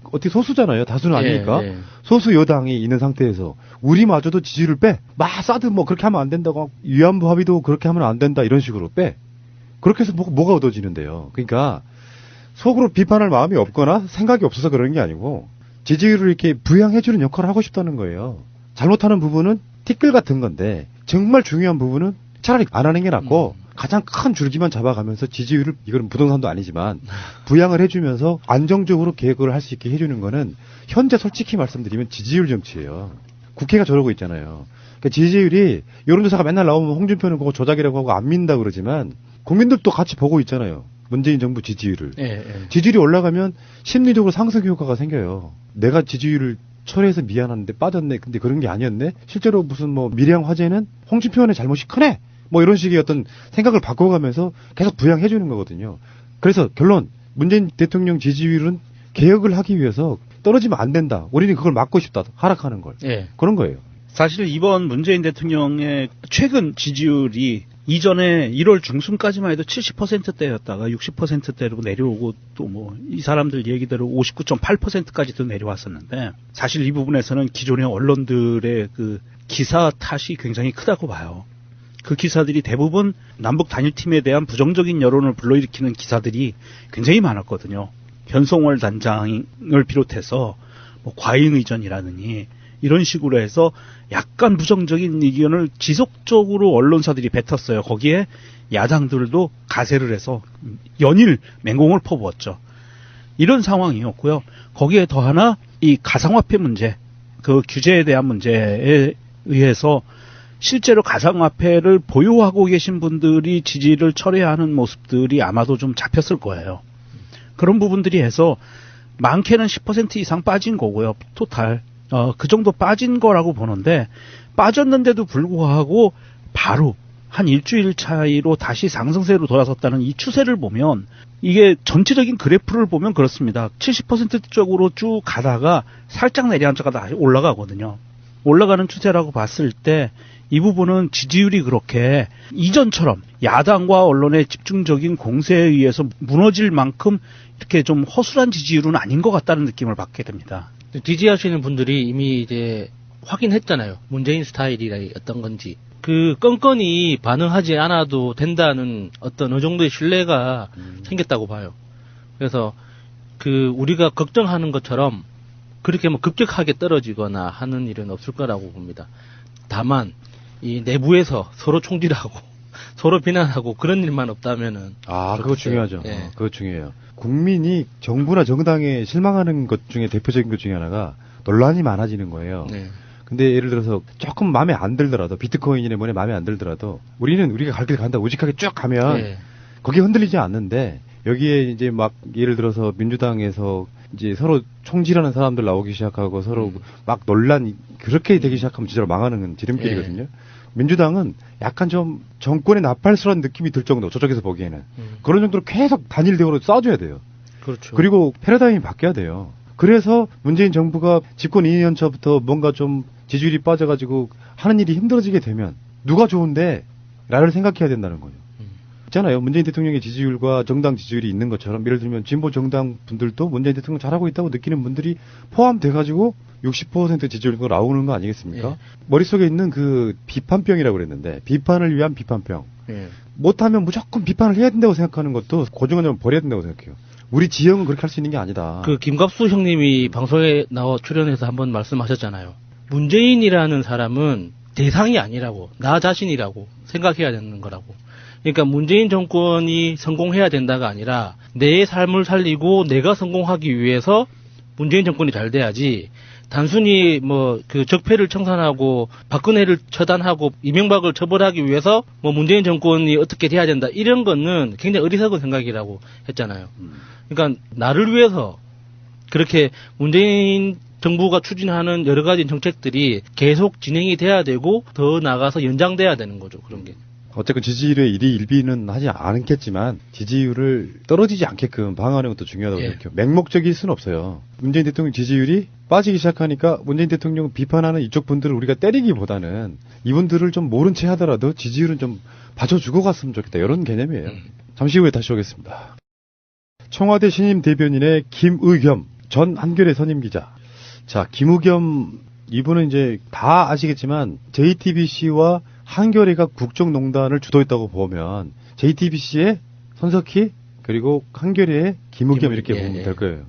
어떻게 소수잖아요. 다수는 아니니까. 예. 소수 여당이 있는 상태에서 우리마저도 지지를 빼. 막 사드 뭐 그렇게 하면 안 된다고 위안부 합의도 그렇게 하면 안 된다 이런 식으로 빼. 그렇게 해서 뭐가 얻어지는데요. 그러니까 속으로 비판할 마음이 없거나 생각이 없어서 그러는 게 아니고 지지율을 이렇게 부양해주는 역할을 하고 싶다는 거예요. 잘못하는 부분은 티끌 같은 건데 정말 중요한 부분은 차라리 안 하는 게 낫고 가장 큰 줄기만 잡아가면서 지지율을 이건 부동산도 아니지만 부양을 해주면서 안정적으로 계획을 할 수 있게 해주는 거는 현재 솔직히 말씀드리면 지지율 정치예요. 국회가 저러고 있잖아요. 그러니까 지지율이 여론조사가 맨날 나오면 홍준표는 그거 조작이라고 하고 안 믿는다 그러지만 국민들도 같이 보고 있잖아요. 문재인 정부 지지율을. 지지율이 올라가면 심리적으로 상승 효과가 생겨요. 내가 지지율을 초래해서 미안한데 빠졌네. 근데 그런 게 아니었네. 실제로 무슨 뭐 미래형 화재는 홍준표 의원의 잘못이 크네. 뭐 이런 식의 어떤 생각을 바꿔가면서 계속 부양해 주는 거거든요. 그래서 결론, 문재인 대통령 지지율은 개혁을 하기 위해서 떨어지면 안 된다. 우리는 그걸 막고 싶다. 하락하는 걸. 예. 그런 거예요. 사실 이번 문재인 대통령의 최근 지지율이 이전에 1월 중순까지만 해도 70%대였다가 60%대로 내려오고 또 뭐 이 사람들 얘기대로 59.8%까지도 내려왔었는데 사실 이 부분에서는 기존의 언론들의 그 기사 탓이 굉장히 크다고 봐요. 그 기사들이 대부분 남북 단일팀에 대한 부정적인 여론을 불러일으키는 기사들이 굉장히 많았거든요. 현송월 단장을 비롯해서 뭐 과잉 의전이라느니 이런 식으로 해서 약간 부정적인 의견을 지속적으로 언론사들이 뱉었어요. 거기에 야당들도 가세를 해서 연일 맹공을 퍼부었죠. 이런 상황이었고요. 거기에 더하나 이 가상화폐 문제, 그 규제에 대한 문제에 의해서 실제로 가상화폐를 보유하고 계신 분들이 지지를 철회하는 모습들이 아마도 좀 잡혔을 거예요. 그런 부분들이 해서 많게는 10% 이상 빠진 거고요. 토탈. 그 정도 빠진 거라고 보는데 빠졌는데도 불구하고 바로 한 일주일 차이로 다시 상승세로 돌아섰다는 이 추세를 보면 이게 전체적인 그래프를 보면 그렇습니다. 70% 쪽으로 쭉 가다가 살짝 내려앉다가 다시 올라가거든요. 올라가는 추세라고 봤을 때 이 부분은 지지율이 그렇게 이전처럼 야당과 언론의 집중적인 공세에 의해서 무너질 만큼 이렇게 좀 허술한 지지율은 아닌 것 같다는 느낌을 받게 됩니다. 지지하시는 분들이 이미 이제 확인했잖아요. 문재인 스타일이 어떤 건지. 그 껌껌이 반응하지 않아도 된다는 어떤 어느 정도의 신뢰가 생겼다고 봐요. 그래서 그 우리가 걱정하는 것처럼 그렇게 뭐 급격하게 떨어지거나 하는 일은 없을 거라고 봅니다. 다만 이 내부에서 서로 총질하고 서로 비난하고 그런 일만 없다면은. 그거 중요하죠. 예. 그거 중요해요. 국민이 정부나 정당에 실망하는 것 중에 대표적인 것 중에 하나가 논란이 많아지는 거예요. 네. 근데 예를 들어서 조금 마음에 안 들더라도 비트코인이나 뭐에 마음에 안 들더라도 우리는 우리가 갈 길 간다 우직하게 쭉 가면 네. 거기에 흔들리지 않는데 여기에 이제 막 예를 들어서 민주당에서 이제 서로 총질하는 사람들 나오기 시작하고 서로 막 논란 그렇게 되기 시작하면 진짜로 망하는 지름길이거든요. 민주당은 약간 좀 정권의 나팔수라는 느낌이 들 정도 저쪽에서 보기에는 그런 정도로 계속 단일 대우로 싸워줘야 돼요. 그렇죠. 그리고 패러다임이 바뀌어야 돼요. 그래서 문재인 정부가 집권 2년 차부터 뭔가 좀 지지율이 빠져가지고 하는 일이 힘들어지게 되면 누가 좋은데? 라를 생각해야 된다는 거예요. 있잖아요. 문재인 대통령의 지지율과 정당 지지율이 있는 것처럼 예를 들면 진보 정당 분들도 문재인 대통령 잘하고 있다고 느끼는 분들이 포함돼가지고 60% 지지율로 나오는 거 아니겠습니까? 예. 머릿속에 있는 그 비판병이라고 그랬는데 비판을 위한 비판병. 예. 못하면 무조건 비판을 해야 된다고 생각하는 것도 고정관념을 버려야 된다고 생각해요. 우리 지형은 그렇게 할 수 있는 게 아니다. 그 김갑수 형님이 방송에 나와 출연해서 한번 말씀하셨잖아요. 문재인이라는 사람은 대상이 아니라고, 나 자신이라고 생각해야 되는 거라고. 그러니까 문재인 정권이 성공해야 된다가 아니라 내 삶을 살리고 내가 성공하기 위해서 문재인 정권이 잘 돼야지 단순히 뭐 그 적폐를 청산하고 박근혜를 처단하고 이명박을 처벌하기 위해서 뭐 문재인 정권이 어떻게 돼야 된다 이런 거는 굉장히 어리석은 생각이라고 했잖아요. 그러니까 나를 위해서 그렇게 문재인 정부가 추진하는 여러 가지 정책들이 계속 진행이 돼야 되고 더 나아가서 연장돼야 되는 거죠. 그런 게. 어쨌든 지지율의 일희일비는 하지 않겠지만 지지율을 떨어지지 않게끔 방어하는 것도 중요하다고 생각해요. 맹목적일 수는 없어요. 문재인 대통령 지지율이 빠지기 시작하니까 문재인 대통령 비판하는 이쪽 분들을 우리가 때리기보다는 이분들을 좀 모른 채 하더라도 지지율은 좀 봐줘주고 갔으면 좋겠다. 이런 개념이에요. 잠시 후에 다시 오겠습니다. 청와대 신임 대변인의 김의겸 전 한겨레 선임기자. 자, 김의겸 이분은 이제 다 아시겠지만 JTBC와 한겨레가 국정농단을 주도했다고 보면 JTBC의 손석희 그리고 한겨레의 김의겸 이렇게 보면 될 거예요.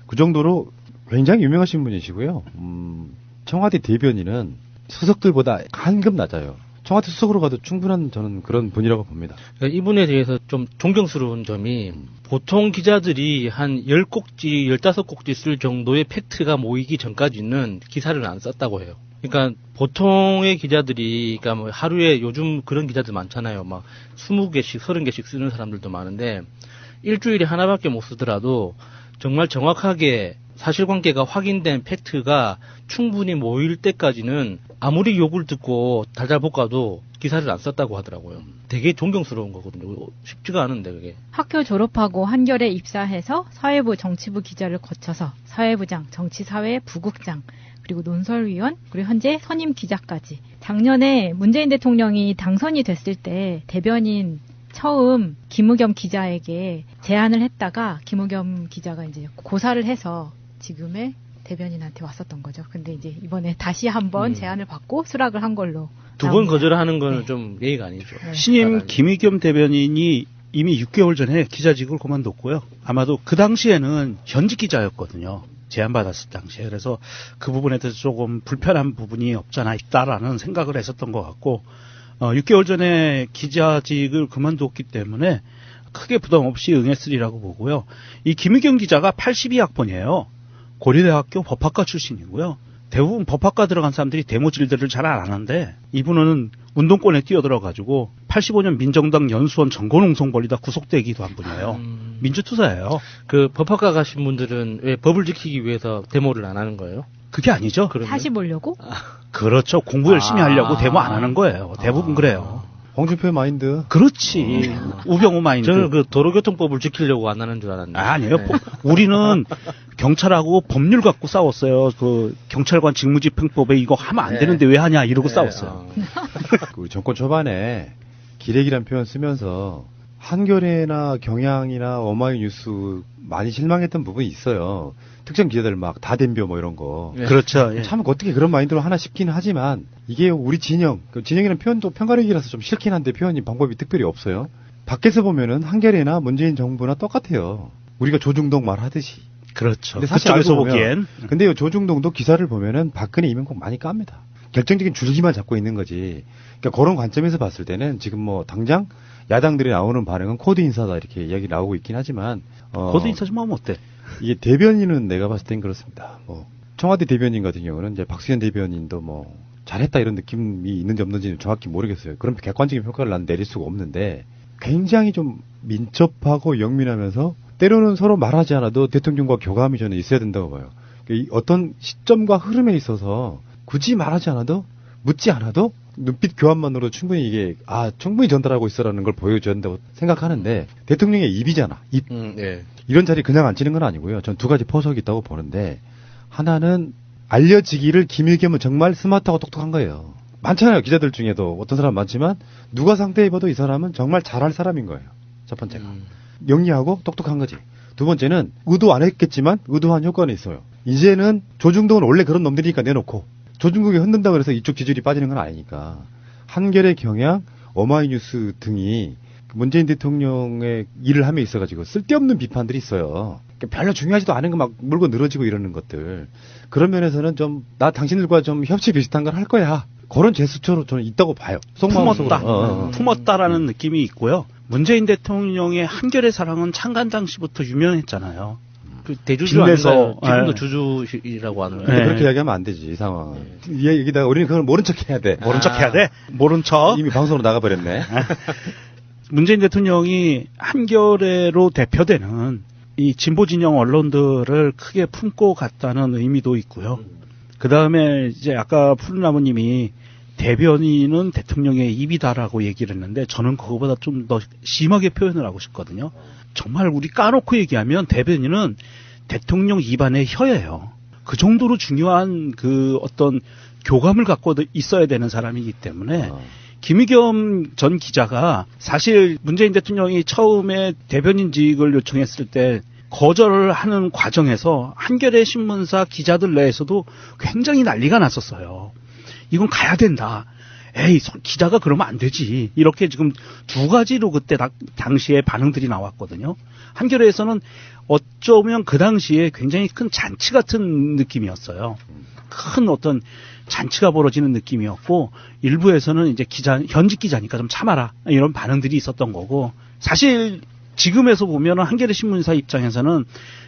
그 정도로 굉장히 유명하신 분이시고요. 청와대 대변인은 수석들보다 한급 낮아요. 청와대 수석으로 가도 충분한 저는 그런 분이라고 봅니다. 그러니까 이분에 대해서 좀 존경스러운 점이 보통 기자들이 한 10꼭지, 15꼭지 쓸 정도의 팩트가 모이기 전까지는 기사를 안 썼다고 해요. 그러니까 보통의 기자들이 그러니까 뭐 하루에 요즘 그런 기자들 많잖아요. 막 20개씩, 30개씩 쓰는 사람들도 많은데 일주일에 하나밖에 못 쓰더라도 정말 정확하게 사실관계가 확인된 팩트가 충분히 모일 때까지는 아무리 욕을 듣고 달달 볶아도 기사를 안 썼다고 하더라고요. 되게 존경스러운 거거든요. 쉽지가 않은데 그게. 학교 졸업하고 한겨레 입사해서 사회부 정치부 기자를 거쳐서 사회부장, 정치사회 부국장, 그리고 논설위원, 그리고 현재 선임 기자까지. 작년에 문재인 대통령이 당선이 됐을 때 대변인 처음 김우겸 기자에게 제안을 했다가 김우겸 기자가 이제 고사를 해서 지금의 대변인한테 왔었던 거죠. 근데 이제 이번에 다시 한번 제안을 받고 수락을 한 걸로. 두 번 거절하는 거는 좀 예의가 아니죠. 신임 김의겸 대변인이 이미 6개월 전에 기자직을 그만뒀고요. 아마도 그 당시에는 현직 기자였거든요. 제안받았을 당시에. 그래서 그 부분에 대해서 조금 불편한 부분이 없잖아 있다라는 생각을 했었던 것 같고 6개월 전에 기자직을 그만뒀기 때문에 크게 부담 없이 응했으리라고 보고요. 이 김의겸 기자가 82학번이에요. 고려대학교 법학과 출신이고요. 대부분 법학과 들어간 사람들이 대모질들을 잘 안 하는데 이분은 운동권에 뛰어들어가지고 85년 민정당 연수원 전권농성 벌리다 구속되기도 한 분이에요. 민주투사예요. 그 법학과 가신 분들은 왜 법을 지키기 위해서 데모를 안 하는 거예요? 그게 아니죠. 다시 보려고? 그렇죠. 공부 열심히 하려고 데모 안 하는 거예요. 대부분 그래요. 홍준표의 마인드. 그렇지. 우병우 마인드. 저는 그 도로교통법을 지키려고 안 하는 줄 알았는데. 아니에요. 우리는 경찰하고 법률 갖고 싸웠어요. 그 경찰관 직무집행법에 이거 하면 안 되는데 왜 하냐 이러고 싸웠어요. 그 정권 초반에 기레기란 표현 쓰면서 한겨레나 경향이나 어마이뉴스 많이 실망했던 부분이 있어요. 특정 기자들 막 다 덤벼 뭐 이런 거. 그렇죠. 예. 참 어떻게 그런 마인드로 하나 싶기는 하지만 이게 우리 진영, 진영이라는 표현도 편가르기라서 좀 싫긴 한데 표현이 방법이 특별히 없어요. 밖에서 보면은 한겨레나 문재인 정부나 똑같아요. 우리가 조중동 말하듯이. 그렇죠. 근데 사실 그쪽에서 알고 보면, 보기엔. 근데 조중동도 기사를 보면은 박근혜 이명박 많이 깝니다. 결정적인 줄기만 잡고 있는 거지. 그러니까 그런 관점에서 봤을 때는 지금 뭐 당장 야당들이 나오는 반응은 코드 인사다 이렇게 이야기 나오고 있긴 하지만 코드 인사 좀 하면 어때? 이게 대변인은 내가 봤을 땐 그렇습니다. 뭐 청와대 대변인 같은 경우는 이제 박수현 대변인도 뭐 잘했다 이런 느낌이 있는지 없는지는 정확히 모르겠어요. 그런 객관적인 평가를 난 내릴 수가 없는데 굉장히 좀 민첩하고 영민하면서 때로는 서로 말하지 않아도 대통령과 교감이 저는 있어야 된다고 봐요. 그러니까 어떤 시점과 흐름에 있어서 굳이 말하지 않아도 묻지 않아도 눈빛 교환만으로 충분히 이게 충분히 전달하고 있어라는 걸 보여줘야 된다고 생각하는데 대통령의 입이잖아. 입. 네. 이런 자리 그냥 앉히는 건 아니고요. 전 두 가지 포석이 있다고 보는데 하나는 알려지기를 김일겸은 정말 스마트하고 똑똑한 거예요. 많잖아요. 기자들 중에도 어떤 사람 많지만 누가 상대해봐도 이 사람은 정말 잘할 사람인 거예요. 첫 번째가. 영리하고 똑똑한 거지. 두 번째는 의도 안 했겠지만 의도한 효과는 있어요. 이제는 조중동은 원래 그런 놈들이니까 내놓고 조중동이 흔든다고 해서 이쪽 지지율이 빠지는 건 아니니까 한겨레 경향 어마이뉴스 등이 문재인 대통령의 일을 함에 있어가지고 쓸데없는 비판들이 있어요. 별로 중요하지도 않은 거 막 물고 늘어지고 이러는 것들. 그런 면에서는 좀 나 당신들과 좀 협치 비슷한 걸 할 거야. 그런 제스처로 저는 있다고 봐요. 품었다. 품었다라는 느낌이 있고요. 문재인 대통령의 한겨레 사랑은 창간 당시부터 유명했잖아요. 그 대주주 아닌가요? 지금도 주주이라고 하는 거예요. 그렇게 이야기하면 안 되지, 이 상황. 여기다가 우리는 그걸 모른 척 해야 돼. 모른 척 해야 돼? 모른 척? 이미 방송으로 나가버렸네. 문재인 대통령이 한겨레로 대표되는 이 진보 진영 언론들을 크게 품고 갔다는 의미도 있고요. 그 다음에 이제 아까 푸른나무님이 대변인은 대통령의 입이다라고 얘기를 했는데 저는 그거보다 좀 더 심하게 표현을 하고 싶거든요. 정말 우리 까놓고 얘기하면 대변인은 대통령 입안의 혀예요. 그 정도로 중요한 그 어떤 교감을 갖고 있어야 되는 사람이기 때문에 김의겸 전 기자가 사실 문재인 대통령이 처음에 대변인직을 요청했을 때 거절을 하는 과정에서 한겨레 신문사 기자들 내에서도 굉장히 난리가 났었어요. 이건 가야 된다. 에이, 기자가 그러면 안 되지. 이렇게 지금 두 가지로 그때 당시에 반응들이 나왔거든요. 한겨레에서는 어쩌면 그 당시에 굉장히 큰 잔치 같은 느낌이었어요. 큰 어떤 잔치가 벌어지는 느낌이었고, 일부에서는 이제 현직 기자니까 좀 참아라. 이런 반응들이 있었던 거고, 사실 지금에서 보면 한겨레 신문사 입장에서는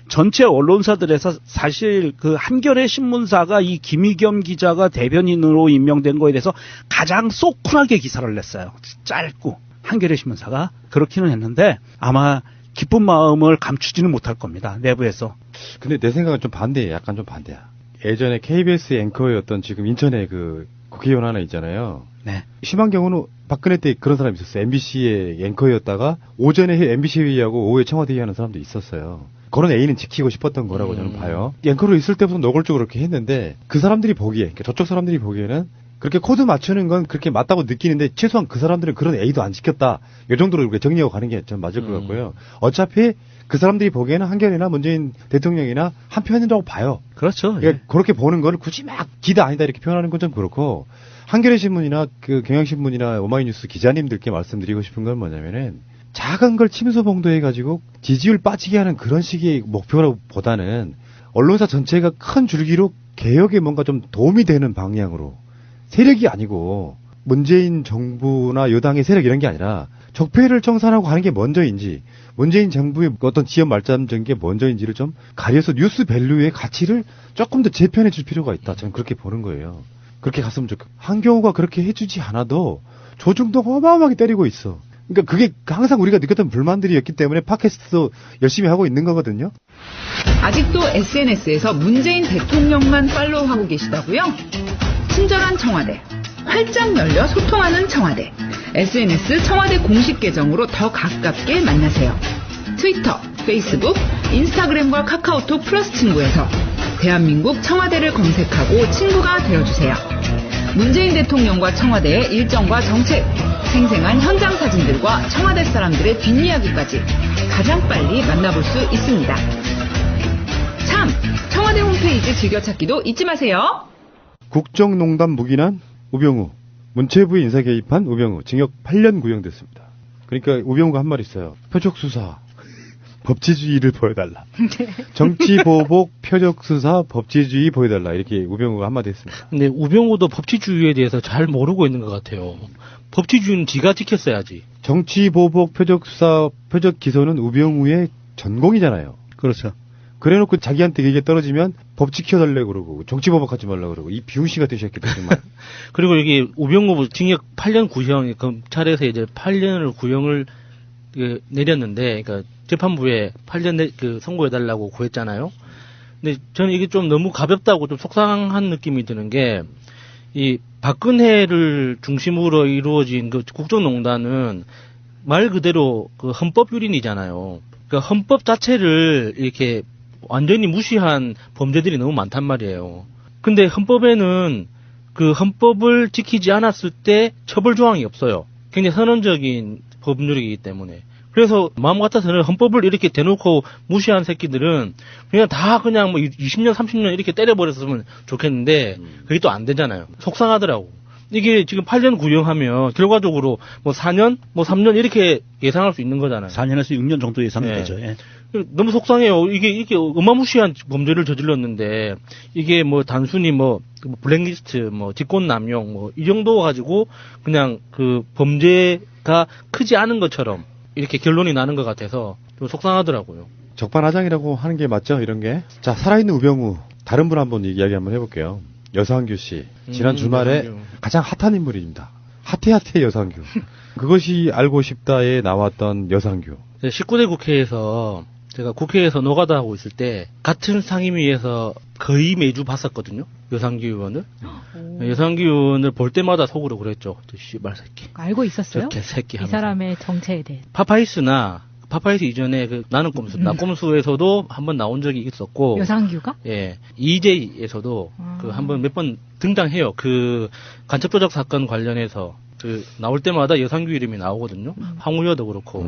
전체 언론사들에서 사실 그 한겨레 신문사가 이 김의겸 기자가 대변인으로 임명된 거에 대해서 가장 쏙 쿨하게 기사를 냈어요. 짧고. 한겨레 신문사가 그렇기는 했는데 아마 기쁜 마음을 감추지는 못할 겁니다. 내부에서. 근데 내 생각은 좀 반대야. 약간 좀 반대야. 예전에 KBS 앵커였던 지금 인천의 그 국회의원 하나 있잖아요. 네. 심한 경우는 박근혜 때 그런 사람이 있었어요. MBC의 앵커였다가 오전에 MBC 회의하고 오후에 청와대 회의하는 사람도 있었어요. 그런 A는 지키고 싶었던 거라고 저는 봐요. 앵커로 있을 때부터 노골적으로 그렇게 했는데 그 사람들이 보기에, 그러니까 저쪽 사람들이 보기에는 그렇게 코드 맞추는 건 그렇게 맞다고 느끼는데 최소한 그 사람들은 그런 A도 안 지켰다. 이 정도로 이렇게 정리하고 가는 게 좀 맞을 것 같고요. 어차피 그 사람들이 보기에는 한겨레나 문재인 대통령이나 한 편이라고 봐요. 그렇죠. 그러니까 그렇게 보는 걸 굳이 막 기다 아니다 이렇게 표현하는 건 좀 그렇고 한겨레 신문이나 그 경향신문이나 오마이뉴스 기자님들께 말씀드리고 싶은 건 뭐냐면은 작은 걸 침소봉도해가지고 지지율 빠지게 하는 그런 식의 목표보다는 언론사 전체가 큰 줄기로 개혁에 뭔가 좀 도움이 되는 방향으로 세력이 아니고 문재인 정부나 여당의 세력 이런 게 아니라 적폐를 청산하고 하는 게 먼저인지 문재인 정부의 어떤 지연 말씀적인 게 먼저인지를 좀 가려서 뉴스 밸류의 가치를 조금 더 재편해 줄 필요가 있다. 저는 그렇게 보는 거예요. 그렇게 갔으면 좋겠고 한경우가 그렇게 해주지 않아도 조중동 어마어마하게 때리고 있어. 그러니까 그게 항상 우리가 느꼈던 불만들이었기 때문에 팟캐스트도 열심히 하고 있는 거거든요. 아직도 SNS에서 문재인 대통령만 팔로우하고 계시다고요? 친절한 청와대, 활짝 열려 소통하는 청와대, SNS 청와대 공식 계정으로 더 가깝게 만나세요. 트위터, 페이스북, 인스타그램과 카카오톡 플러스 친구에서 대한민국 청와대를 검색하고 친구가 되어주세요. 문재인 대통령과 청와대의 일정과 정책, 생생한 현장 사진들과 청와대 사람들의 뒷이야기까지 가장 빨리 만나볼 수 있습니다. 참! 청와대 홈페이지 즐겨찾기도 잊지 마세요. 국정농단 묵인한 우병우, 문체부에 인사 개입한 우병우, 징역 8년 구형됐습니다. 그러니까 우병우가 한 말 있어요. 표적수사, 법치주의를 보여달라. 정치보복, 표적수사, 법치주의 보여달라. 이렇게 우병우가 한마디 했습니다. 근데 우병우도 법치주의에 대해서 잘 모르고 있는 것 같아요. 법치주의는 지가 지켰어야지. 정치보복, 표적수사, 표적기소는 우병우의 전공이잖아요. 그렇죠. 그래놓고 자기한테 이게 떨어지면 법 지켜달라고 그러고 정치보복하지 말라고 그러고 이 비용씨 같은 새끼들 정말. 그리고 이게 우병우 징역 8년 구형, 검찰에서 이제 8년을 구형을 내렸는데, 그러니까 재판부에 8년 선고해달라고 구했잖아요. 근데 저는 이게 좀 너무 가볍다고 좀 속상한 느낌이 드는 게, 이 박근혜를 중심으로 이루어진 그 국정농단은 말 그대로 그 헌법 유린이잖아요. 그러니까 헌법 자체를 이렇게 완전히 무시한 범죄들이 너무 많단 말이에요. 근데 헌법에는 그 헌법을 지키지 않았을 때 처벌 조항이 없어요. 굉장히 선언적인 법률이기 때문에. 그래서 마음 같아서는 헌법을 이렇게 대놓고 무시한 새끼들은 그냥 다 그냥 뭐 20년, 30년 이렇게 때려버렸으면 좋겠는데 그게 또 안 되잖아요. 속상하더라고. 이게 지금 8년 구형하면 결과적으로 뭐 4년, 뭐 3년 이렇게 예상할 수 있는 거잖아요. 4년에서 6년 정도 예상되죠. 예. 너무 속상해요. 이게 어마무시한 범죄를 저질렀는데 이게 뭐 단순히 뭐 블랙리스트, 뭐 직권남용 뭐 이 정도 가지고 그냥 그 범죄가 크지 않은 것처럼 이렇게 결론이 나는 것 같아서 좀 속상하더라고요. 적반하장이라고 하는 게 맞죠, 이런 게? 자, 살아있는 우병우, 다른 분 한번 이야기 한번 해볼게요. 여상규 씨. 지난 주말에 여상규. 가장 핫한 인물입니다. 핫해 여상규. 그것이 알고 싶다에 나왔던 여상규. 19대 국회에서 제가 국회에서 노가다 하고 있을 때 같은 상임위에서 거의 매주 봤었거든요. 여상규 의원을. 여상규 의원을 볼 때마다 속으로 그랬죠. 저 씨발 새끼. 알고 있었어요? 저 개새끼 이 하면서. 사람의 정체에 대해. 파파이스 이전에 그 나는 꼼수, 나 꼼수에서도 한번 나온 적이 있었고. 여상규가? 예. EJ에서도 그 한번 몇 번 등장해요. 그 간첩 조작 사건 관련해서 그 나올 때마다 여상규 이름이 나오거든요. 황우여도 그렇고.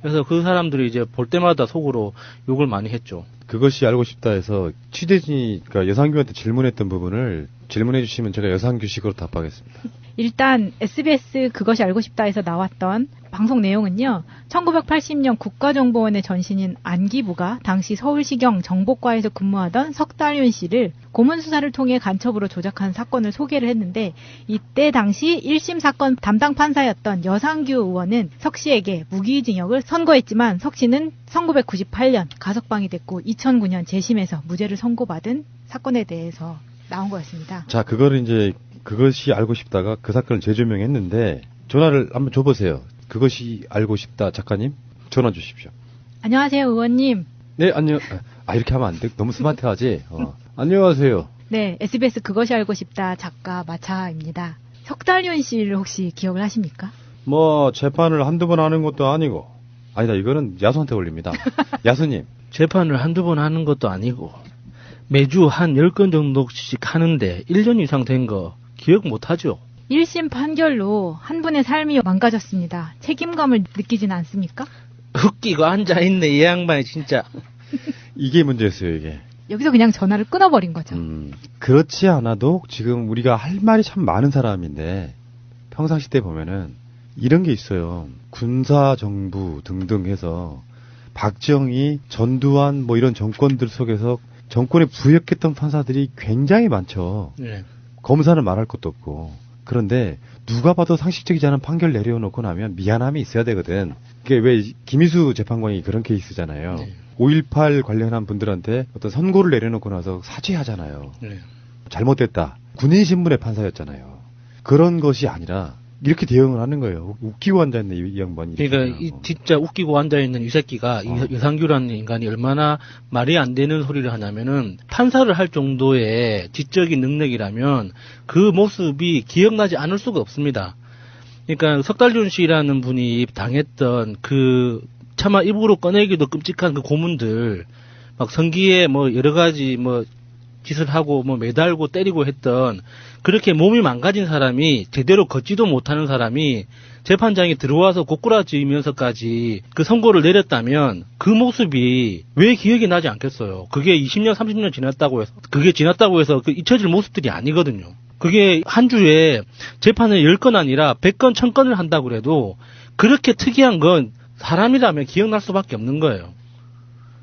그래서 그 사람들이 이제 볼 때마다 속으로 욕을 많이 했죠. 그것이 알고 싶다 해서 취재진이 그러니까 여상규한테 질문했던 부분을 질문해 주시면 제가 여상규식으로 답하겠습니다. 일단 SBS 그것이 알고 싶다에서 나왔던 방송 내용은요. 1980년 국가정보원의 전신인 안기부가 당시 서울시경 정보과에서 근무하던 석달윤 씨를 고문 수사를 통해 간첩으로 조작한 사건을 소개를 했는데 이때 당시 1심 사건 담당 판사였던 여상규 의원은 석 씨에게 무기징역을 선고했지만 석 씨는 1998년 가석방이 됐고 2009년 재심에서 무죄를 선고받은 사건에 대해서 나온 거였습니다. 자, 그거를 이제 그것이 알고 싶다가 그 사건을 재조명했는데 전화를 한번 줘보세요. 그것이 알고 싶다 작가님 전화 주십시오. 안녕하세요 의원님. 네, 안녕. 이렇게 하면 안 돼. 너무 스마트하지. 안녕하세요. 네, SBS 그것이 알고 싶다 작가 마차입니다. 석달윤 씨를 혹시 기억을 하십니까? 뭐 재판을 한두 번 하는 것도 아니고 아니다 이거는 야수한테 올립니다. 야수님 재판을 한두 번 하는 것도 아니고 매주 한 10건 정도씩 하는데 1년 이상 된 거 기억 못하죠? 1심 판결로 한 분의 삶이 망가졌습니다. 책임감을 느끼진 않습니까? 웃기고 앉아있네 이 양반이 진짜. 이게 문제였어요 이게. 여기서 그냥 전화를 끊어버린 거죠. 그렇지 않아도 지금 우리가 할 말이 참 많은 사람인데 평상시 때 보면은 이런 게 있어요. 군사정부 등등 해서 박정희, 전두환 뭐 이런 정권들 속에서 정권에 부역했던 판사들이 굉장히 많죠. 네. 검사는 말할 것도 없고. 그런데 누가 봐도 상식적이지 않은 판결 내려놓고 나면 미안함이 있어야 되거든. 그게 왜 김희수 재판관이 그런 케이스잖아요. 네. 5.18 관련한 분들한테 어떤 선고를 내려놓고 나서 사죄하잖아요. 네. 잘못됐다. 군인 신분의 판사였잖아요. 그런 것이 아니라 이렇게 대응을 하는 거예요. 웃기고 앉아있는 이 양반이. 그러니까 이 진짜 웃기고 앉아있는 이 새끼가 이 여상규라는 인간이 얼마나 말이 안 되는 소리를 하냐면은 판사를 할 정도의 지적인 능력이라면 그 모습이 기억나지 않을 수가 없습니다. 그러니까 석달윤 씨라는 분이 당했던 그 차마 입으로 꺼내기도 끔찍한 그 고문들 막 성기에 뭐 여러 가지 뭐 짓을 하고 뭐 매달고 때리고 했던 그렇게 몸이 망가진 사람이 제대로 걷지도 못하는 사람이 재판장에 들어와서 고꾸라지면서까지 그 선고를 내렸다면 그 모습이 왜 기억이 나지 않겠어요. 그게 20년 30년 지났다고 해서 그게 지났다고 해서 그 잊혀질 모습들이 아니거든요. 그게 한 주에 재판을 10건 아니라 100건 1000건을 한다고 그래도 그렇게 특이한 건 사람이라면 기억날 수밖에 없는 거예요.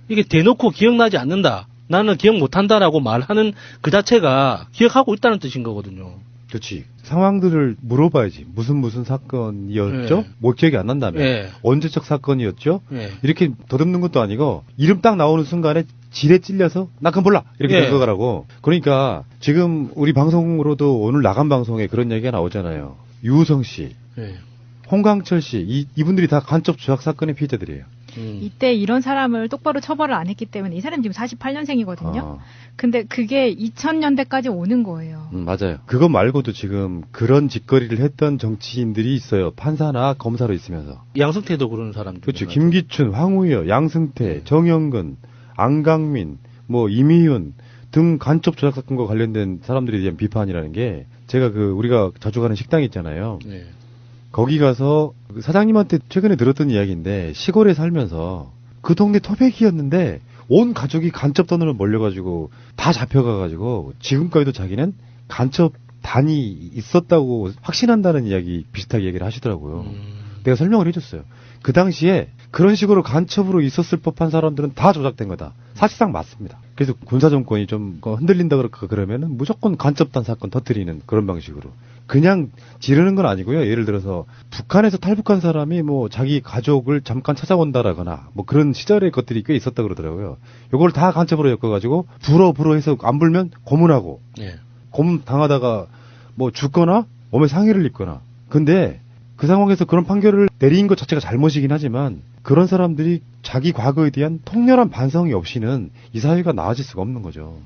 이게 대놓고 기억나지 않는다. 나는 기억 못한다라고 말하는 그 자체가 기억하고 있다는 뜻인 거거든요. 그렇지. 상황들을 물어봐야지. 무슨 사건이었죠? 네. 뭐 기억이 안 난다며. 네. 언제적 사건이었죠? 네. 이렇게 더듬는 것도 아니고 이름 딱 나오는 순간에 지레 찔려서 나 그건 몰라 이렇게 된 거라고. 그러니까 지금 우리 방송으로도 오늘 나간 방송에 그런 얘기가 나오잖아요. 유우성 씨, 홍강철 씨 이분들이 다 간첩 조작 사건의 피해자들이에요. 이때 이런 사람을 똑바로 처벌을 안 했기 때문에 이 사람 지금 48년생이거든요. 근데 그게 2000년대까지 오는 거예요. 맞아요. 그거 말고도 지금 그런 짓거리를 했던 정치인들이 있어요. 판사나 검사로 있으면서. 양승태도 그런 사람들. 그렇죠. 김기춘, 황우여, 양승태, 정영근, 안강민, 뭐 이미윤 등 간첩 조작 사건과 관련된 사람들에 대한 비판이라는 게 제가 우리가 자주 가는 식당 있잖아요. 네. 거기 가서 사장님한테 최근에 들었던 이야기인데 시골에 살면서 그 동네 토백이었는데 온 가족이 간첩단으로 몰려가지고 다 잡혀가가지고 지금까지도 자기는 간첩단이 있었다고 확신한다는 이야기 비슷하게 얘기를 하시더라고요. 내가 설명을 해줬어요. 그 당시에 그런 식으로 간첩으로 있었을 법한 사람들은 다 조작된 거다. 사실상 맞습니다. 그래서 군사정권이 좀 흔들린다 그러면은 무조건 간첩단 사건 터뜨리는 그런 방식으로. 그냥 지르는 건 아니고요. 예를 들어서 북한에서 탈북한 사람이 뭐 자기 가족을 잠깐 찾아온다라거나 뭐 그런 시절의 것들이 꽤 있었다 그러더라고요. 요걸 다 간첩으로 엮어가지고 불어 해서 안 불면 고문하고 고문 당하다가 뭐 죽거나 몸에 상해를 입거나. 근데 그 상황에서 그런 판결을 내린 것 자체가 잘못이긴 하지만 그런 사람들이 자기 과거에 대한 통렬한 반성이 없이는 이 사회가 나아질 수가 없는 거죠.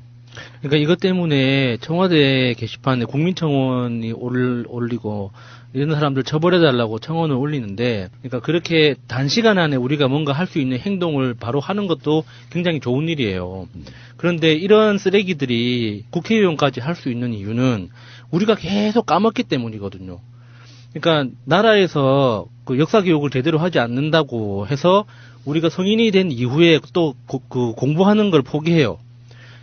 그러니까 이것 때문에 청와대 게시판에 국민청원이 올리고 이런 사람들 처벌해달라고 청원을 올리는데, 그러니까 그렇게 단시간 안에 우리가 뭔가 할 수 있는 행동을 바로 하는 것도 굉장히 좋은 일이에요. 그런데 이런 쓰레기들이 국회의원까지 할 수 있는 이유는 우리가 계속 까먹기 때문이거든요. 그러니까 나라에서 그 역사 교육을 제대로 하지 않는다고 해서 우리가 성인이 된 이후에 또 그 공부하는 걸 포기해요.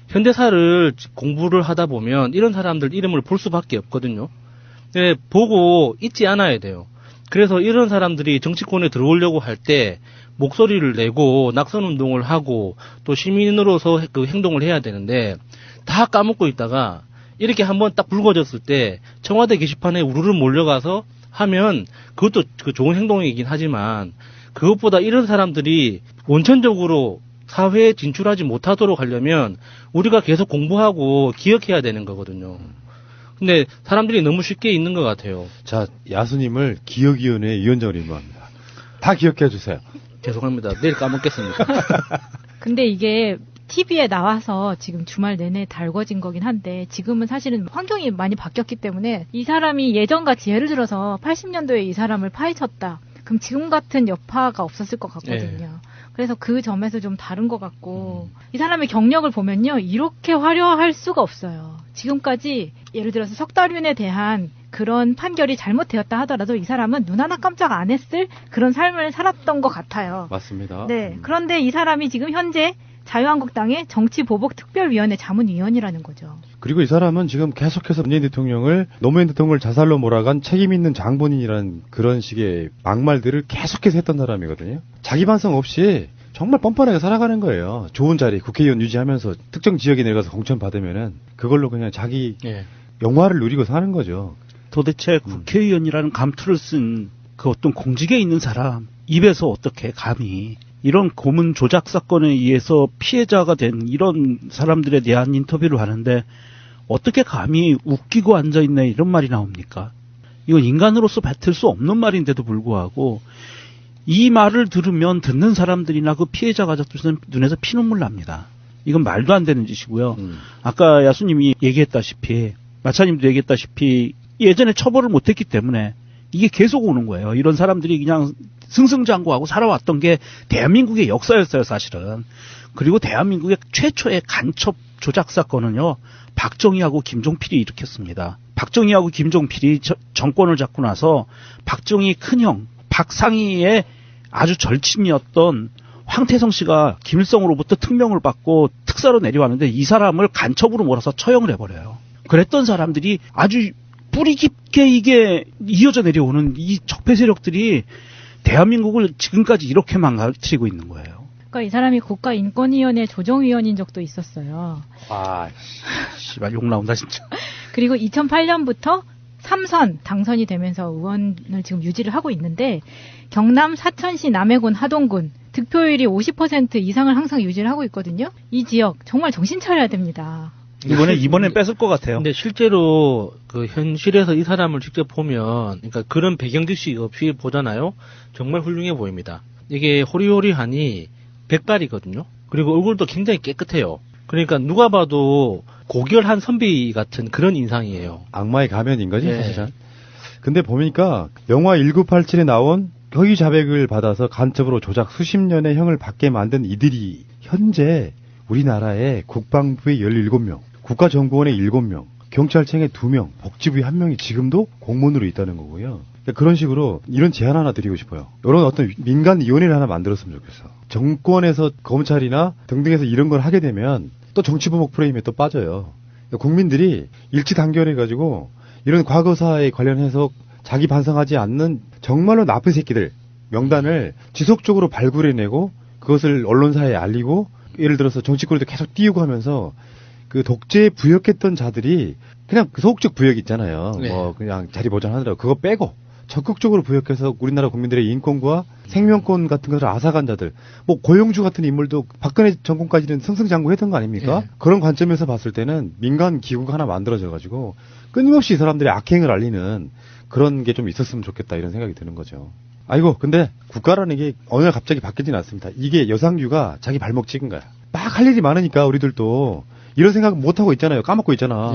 현대사를 공부를 하다 보면 이런 사람들 이름을 볼 수밖에 없거든요. 네, 보고 잊지 않아야 돼요. 그래서 이런 사람들이 정치권에 들어오려고 할 때 목소리를 내고 낙선운동을 하고 또 시민으로서 그 행동을 해야 되는데 다 까먹고 있다가 이렇게 한번 딱 붉어졌을 때 청와대 게시판에 우르르 몰려가서 하면 그것도 그 좋은 행동이긴 하지만 그것보다 이런 사람들이 원천적으로 사회에 진출하지 못하도록 하려면 우리가 계속 공부하고 기억해야 되는 거거든요. 근데 사람들이 너무 쉽게 잊는 것 같아요. 자, 야수님을 기억위원회 위원장으로 임명합니다. 다 기억해 주세요. 죄송합니다. 내일 까먹겠습니다. 근데 이게 TV에 나와서 지금 주말 내내 달궈진 거긴 한데 지금은 사실은 환경이 많이 바뀌었기 때문에 이 사람이 예전같이 예를 들어서 80년도에 이 사람을 파헤쳤다. 그럼 지금 같은 여파가 없었을 것 같거든요. 그래서 그 점에서 좀 다른 것 같고 이 사람의 경력을 보면요. 이렇게 화려할 수가 없어요. 지금까지 예를 들어서 석달윤에 대한 그런 판결이 잘못되었다 하더라도 이 사람은 눈 하나 깜짝 안 했을 그런 삶을 살았던 것 같아요. 맞습니다. 네. 그런데 이 사람이 지금 현재 자유한국당의 정치보복특별위원회 자문위원이라는 거죠. 그리고 이 사람은 지금 계속해서 문재인 대통령을 노무현 대통령을 자살로 몰아간 책임 있는 장본인이라는 그런 식의 막말들을 계속해서 했던 사람이거든요. 자기 반성 없이 정말 뻔뻔하게 살아가는 거예요. 좋은 자리 국회의원 유지하면서 특정 지역에 내려가서 공천 받으면은 그걸로 그냥 자기 영화를 누리고 사는 거죠. 도대체 국회의원이라는 감투를 쓴 그 어떤 공직에 있는 사람 입에서 어떻게 감히 이런 고문 조작 사건에 의해서 피해자가 된 이런 사람들에 대한 인터뷰를 하는데 어떻게 감히 웃기고 앉아있네 이런 말이 나옵니까? 이건 인간으로서 뱉을 수 없는 말인데도 불구하고 이 말을 들으면 듣는 사람들이나 그 피해자 가족들은 눈에서 피눈물 납니다. 이건 말도 안 되는 짓이고요. 아까 야수님이 얘기했다시피 마차님도 얘기했다시피 예전에 처벌을 못했기 때문에 이게 계속 오는 거예요. 이런 사람들이 그냥 승승장구하고 살아왔던 게 대한민국의 역사였어요, 사실은. 그리고 대한민국의 최초의 간첩 조작 사건은요, 박정희하고 김종필이 일으켰습니다. 박정희하고 김종필이 정권을 잡고 나서 박정희 큰형 박상희의 아주 절친이었던 황태성 씨가 김일성으로부터 특명을 받고 특사로 내려왔는데 이 사람을 간첩으로 몰아서 처형을 해버려요. 그랬던 사람들이 아주 뿌리 깊게 이게 이어져 내려오는 이 적폐 세력들이 대한민국을 지금까지 이렇게 망가뜨리고 있는 거예요. 그러니까 이 사람이 국가인권위원회 조정위원인 적도 있었어요. 아, 씨발 욕 나온다 진짜. 그리고 2008년부터 3선 당선이 되면서 의원을 지금 유지를 하고 있는데 경남 사천시 남해군 하동군 득표율이 50% 이상을 항상 유지를 하고 있거든요. 이 지역 정말 정신 차려야 됩니다. 이번엔 뺏을 것 같아요. 근데 실제로 그 현실에서 이 사람을 직접 보면, 그러니까 그런 배경 지식 없이 보잖아요. 정말 훌륭해 보입니다. 이게 호리호리하니 백발이거든요. 그리고 얼굴도 굉장히 깨끗해요. 그러니까 누가 봐도 고결한 선비 같은 그런 인상이에요. 악마의 가면인 거지, 사실은. 근데 보니까 영화 1987에 나온 허위 자백을 받아서 간첩으로 조작 수십 년의 형을 받게 만든 이들이 현재 우리나라의 국방부의 17명, 국가정보원의 7명, 경찰청의 2명, 복지부의 1명이 지금도 공무원으로 있다는 거고요. 그러니까 그런 식으로 이런 제안 하나 드리고 싶어요. 이런 어떤 민간위원회를 하나 만들었으면 좋겠어. 정권에서 검찰이나 등등에서 이런 걸 하게 되면 또 정치보복 프레임에 또 빠져요. 그러니까 국민들이 일치단결해가지고 이런 과거사에 관련해서 자기 반성하지 않는 정말로 나쁜 새끼들 명단을 지속적으로 발굴해내고 그것을 언론사에 알리고 예를 들어서 정치권에도 계속 띄우고 하면서 그 독재에 부역했던 자들이 그냥 그 소극적 부역 있잖아요. 뭐 그냥 자리 보장하느라고 그거 빼고 적극적으로 부역해서 우리나라 국민들의 인권과 생명권 같은 것을 앗아간 자들, 뭐 고영주 같은 인물도 박근혜 정권까지는 승승장구했던 거 아닙니까? 그런 관점에서 봤을 때는 민간 기구가 하나 만들어져가지고 끊임없이 이 사람들의 악행을 알리는 그런 게 좀 있었으면 좋겠다 이런 생각이 드는 거죠. 아이고, 근데 국가라는 게 어느 날 갑자기 바뀌진 않습니다. 이게 여상규가 자기 발목 찍은 거야. 막 할 일이 많으니까 우리들도 이런 생각 못 하고 있잖아요. 까먹고 있잖아.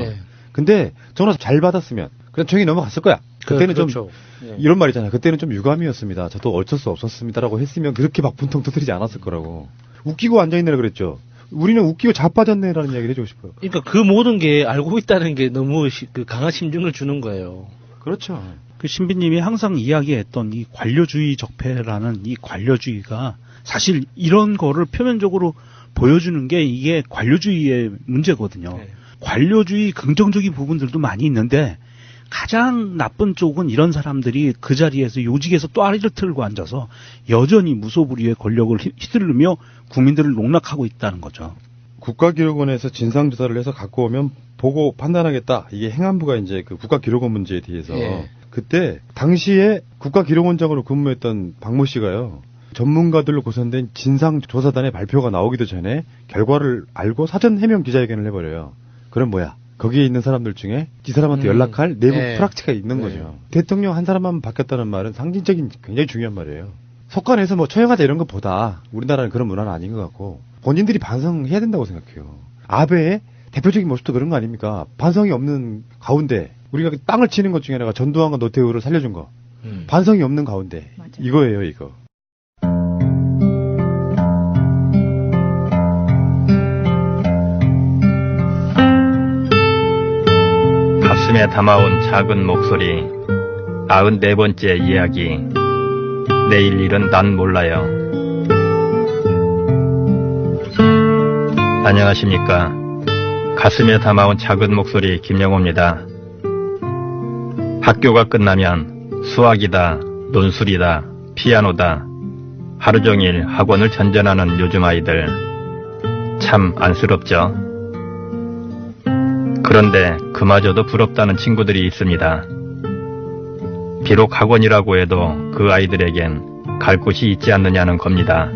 근데 전화 잘 받았으면 그냥 조용히 넘어갔을 거야. 그때는 그렇죠. 좀 이런 말 있잖아요. 그때는 좀 유감이었습니다. 저도 어쩔 수 없었습니다라고 했으면 그렇게 막 분통 터뜨리지 않았을 거라고. 웃기고 앉아있네라 그랬죠. 우리는 웃기고 자빠졌네라는 이야기를 해주고 싶어요. 그러니까 그 모든 게 알고 있다는 게 너무 그 강한 심증을 주는 거예요. 그렇죠. 그 신비님이 항상 이야기했던 이 관료주의 적폐라는 이 관료주의가 사실 이런 거를 표면적으로 보여주는 게 이게 관료주의의 문제거든요. 관료주의 긍정적인 부분들도 많이 있는데 가장 나쁜 쪽은 이런 사람들이 그 자리에서 요직에서 또아리를 틀고 앉아서 여전히 무소불위의 권력을 휘두르며 국민들을 농락하고 있다는 거죠. 국가기록원에서 진상조사를 해서 갖고 오면 보고 판단하겠다. 이게 행안부가 이제 그 국가기록원 문제에 대해서 그때 당시에 국가기록원장으로 근무했던 박모 씨가요. 전문가들로 구성된 진상조사단의 발표가 나오기도 전에 결과를 알고 사전 해명 기자회견을 해버려요. 그럼 뭐야? 거기에 있는 사람들 중에 이 사람한테 연락할 내부 프락치가 있는 거죠. 대통령 한 사람만 바뀌었다는 말은 상징적인 굉장히 중요한 말이에요. 속관에서 뭐 처형하자 이런 것보다 우리나라는 그런 문화는 아닌 것 같고 본인들이 반성해야 된다고 생각해요. 아베의 대표적인 모습도 그런 거 아닙니까? 반성이 없는 가운데 우리가 땅을 치는 것 중에 하나가 전두환과 노태우를 살려준 거. 반성이 없는 가운데 맞아. 이거예요, 이거. 가슴에 담아온 작은 목소리 94번째 이야기 내일 일은 난 몰라요. 안녕하십니까. 가슴에 담아온 작은 목소리 김영호입니다. 학교가 끝나면 수학이다, 논술이다, 피아노다 하루 종일 학원을 전전하는 요즘 아이들 참 안쓰럽죠. 그런데 그마저도 부럽다는 친구들이 있습니다. 비록 학원이라고 해도 그 아이들에겐 갈 곳이 있지 않느냐는 겁니다.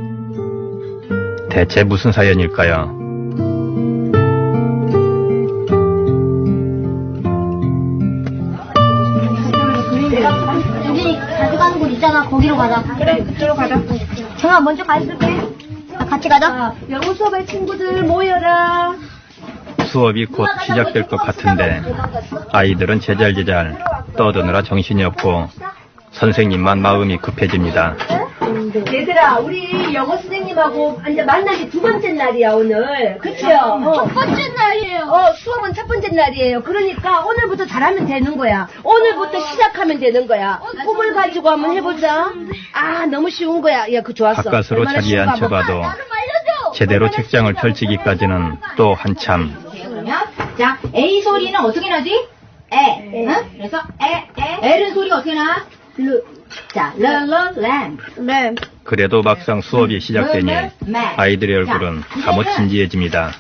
대체 무슨 사연일까요? 여기 가져가는 곳 있잖아. 거기로 가자. 그래, 그쪽으로 가자. 정아 먼저 가 있을게. 같이 가자. 영어 수업에 친구들 모여라. 수업이 곧 시작될 것 같은데 아이들은 제잘제잘 떠드느라 정신이 없고 선생님만 마음이 급해집니다. 얘들아, 우리 영어 선생님하고 이제 만난 게 2번째 날이야, 오늘. 그치요? 첫 번째 날이에요. 수업은 첫 번째 날이에요. 그러니까 오늘부터 잘하면 되는 거야. 오늘부터 시작하면 되는 거야. 꿈을 가지고 한번 해보자. 아, 너무 쉬운 거야. 야, 그 좋았어. 가까스로 자리에 앉혀봐도 제대로 책장을 펼치기까지는 또 한참. 자, A 소리는 어떻게 나지? 에. 응? 그래서 L은 소리가 어떻게 나? 자, 램. 그래도 막상 수업이 시작되니 아이들의 얼굴은 사뭇 진지해집니다.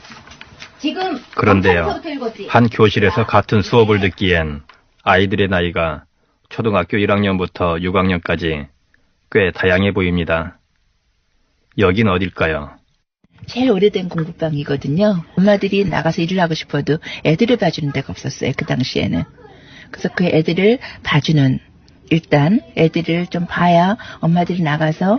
그런데요, 한 교실에서 같은 수업을 듣기엔 아이들의 나이가 초등학교 1학년부터 6학년까지 꽤 다양해 보입니다. 여긴 어딜까요? 제일 오래된 공부방이거든요. 엄마들이 나가서 일을 하고 싶어도 애들을 봐주는 데가 없었어요. 그 당시에는. 그래서 그 애들을 봐주는, 일단 애들을 좀 봐야 엄마들이 나가서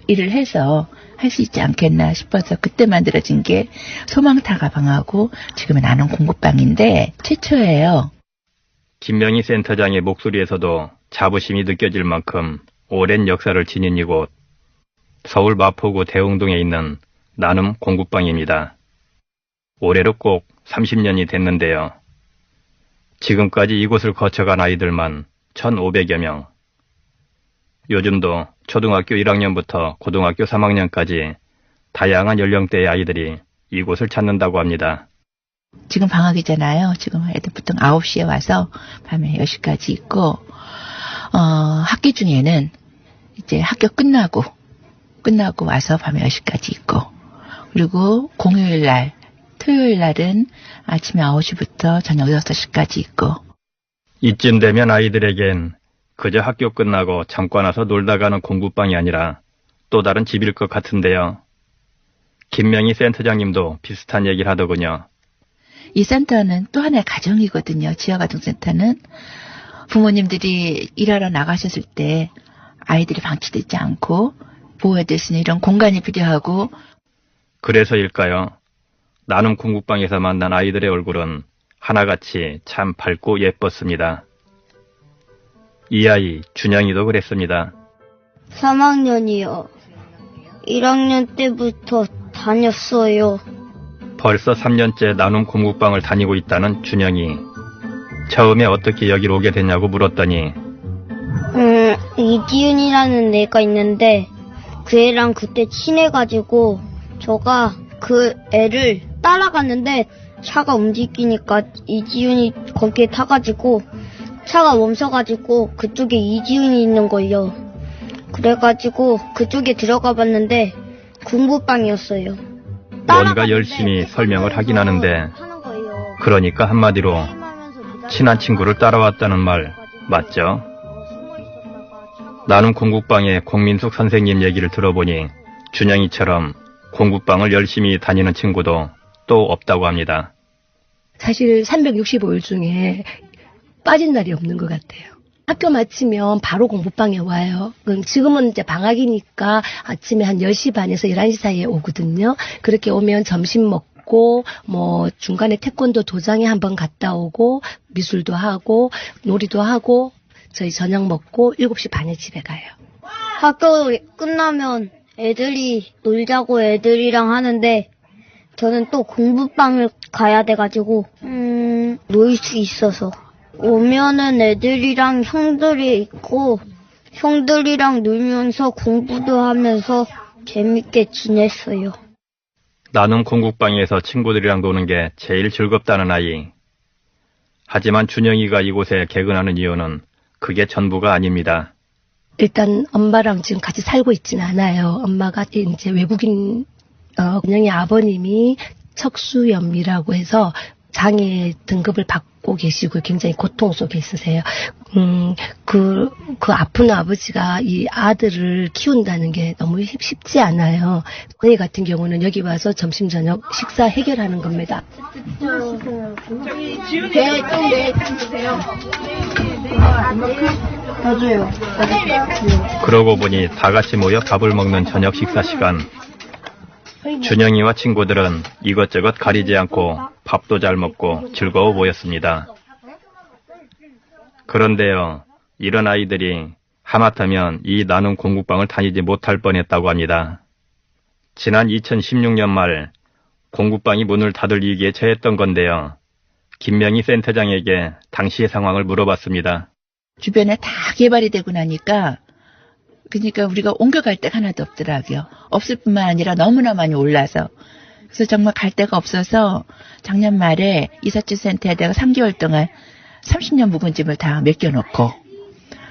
일을 해서 할 수 있지 않겠나 싶어서 그때 만들어진 게 소망타 가방하고 지금은 나눔 공부방인데 최초예요. 김명희 센터장의 목소리에서도 자부심이 느껴질 만큼 오랜 역사를 지닌 이곳 서울 마포구 대흥동에 있는 나눔 공부방입니다. 올해로 꼭 30년이 됐는데요. 지금까지 이곳을 거쳐간 아이들만 1,500여 명. 요즘도 초등학교 1학년부터 고등학교 3학년까지 다양한 연령대의 아이들이 이곳을 찾는다고 합니다. 지금 방학이잖아요. 지금 애들 보통 9시에 와서 밤에 10시까지 있고, 학기 중에는 이제 학교 끝나고 와서 밤에 10시까지 있고, 그리고 공휴일 날, 토요일 날은 아침에 9시부터 저녁 6시까지 있고. 이쯤 되면 아이들에겐 그저 학교 끝나고 잠깐 와서 놀다 가는 공부방이 아니라 또 다른 집일 것 같은데요. 김명희 센터장님도 비슷한 얘기를 하더군요. 이 센터는 또 하나의 가정이거든요. 지역아동센터는 부모님들이 일하러 나가셨을 때 아이들이 방치되지 않고 보호해줄 수 있는 이런 공간이 필요하고. 그래서일까요? 나눔 공부방에서 만난 아이들의 얼굴은 하나같이 참 밝고 예뻤습니다. 이 아이 준영이도 그랬습니다. 3학년이요. 1학년 때부터 다녔어요. 벌써 3년째 나눔 공부방을 다니고 있다는 준영이. 처음에 어떻게 여기로 오게 됐냐고 물었더니 이지윤이라는 애가 있는데 그 애랑 그때 친해가지고 저가 그 애를 따라갔는데 차가 움직이니까 이지윤이 거기에 타가지고 차가 멈춰가지고 그쪽에 이지윤이 있는 거예요. 그래가지고 그쪽에 들어가 봤는데 공부방이었어요. 뭔가 열심히 설명을 하긴 하는데 그러니까 한마디로 친한 친구를 따라왔다는 말 맞죠? 나눔 공부방의 공민숙 선생님 얘기를 들어보니 준영이처럼 공부방을 열심히 다니는 친구도 또 없다고 합니다. 사실 365일 중에 빠진 날이 없는 것 같아요. 학교 마치면 바로 공부방에 와요. 그럼 지금은 이제 방학이니까 아침에 한 10시 반에서 11시 사이에 오거든요. 그렇게 오면 점심 먹고 뭐 중간에 태권도 도장에 한번 갔다 오고 미술도 하고 놀이도 하고 저희 저녁 먹고 7시 반에 집에 가요. 학교 끝나면 애들이 놀자고 애들이랑 하는데 저는 또 공부방을 가야 돼가지고 놀 수 있어서 오면은 애들이랑 형들이 있고 형들이랑 놀면서 공부도 하면서 재밌게 지냈어요. 나눔 공국방에서 친구들이랑 노는 게 제일 즐겁다는 아이. 하지만 준영이가 이곳에 개근하는 이유는 그게 전부가 아닙니다. 일단 엄마랑 지금 같이 살고 있지는 않아요. 엄마가 이제 외국인 준영이 아버님이 척수염이라고 해서 장애 등급을 받고 계시고 굉장히 고통 속에 있으세요. 그 아픈 아버지가 이 아들을 키운다는 게 너무 쉽지 않아요. 저희 같은 경우는 여기 와서 점심 저녁 식사 해결하는 겁니다. 맞아요. 그러고 보니 다 같이 모여 밥을 먹는 저녁 식사 시간. 준영이와 친구들은 이것저것 가리지 않고 밥도 잘 먹고 즐거워 보였습니다. 그런데요, 이런 아이들이 하마터면 이 나눔 공국방을 다니지 못할 뻔했다고 합니다. 지난 2016년 말 공국방이 문을 닫을 위기에 처했던 건데요. 김명희 센터장에게 당시의 상황을 물어봤습니다. 주변에 다 개발이 되고 나니까 그러니까 우리가 옮겨갈 데가 하나도 없더라고요. 없을 뿐만 아니라 너무나 많이 올라서. 그래서 정말 갈 데가 없어서 작년 말에 이사주센터에 내가 3개월 동안 30년 묵은 집을 다 맡겨놓고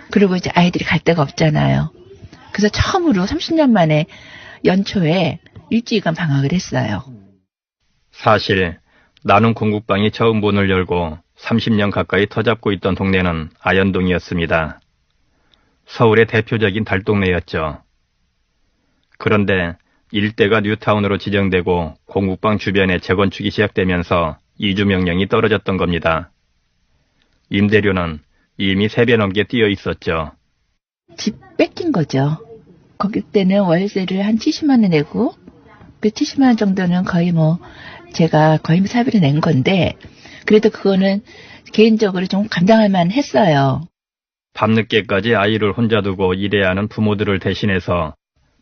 그리고 이제 아이들이 갈 데가 없잖아요. 그래서 처음으로 30년 만에 연초에 일주일간 방학을 했어요. 사실 나눔 공국방이 처음 문을 열고 30년 가까이 터잡고 있던 동네는 아현동이었습니다. 서울의 대표적인 달동네였죠. 그런데 일대가 뉴타운으로 지정되고 공국방 주변에 재건축이 시작되면서 이주 명령이 떨어졌던 겁니다. 임대료는 이미 3배 넘게 뛰어 있었죠. 집 뺏긴 거죠. 거기 때는 월세를 한 70만 원 내고 그 70만 원 정도는 거의 제가 거의 사비로 낸 건데 그래도 그거는 개인적으로 좀 감당할 만 했어요. 밤늦게까지 아이를 혼자 두고 일해야 하는 부모들을 대신해서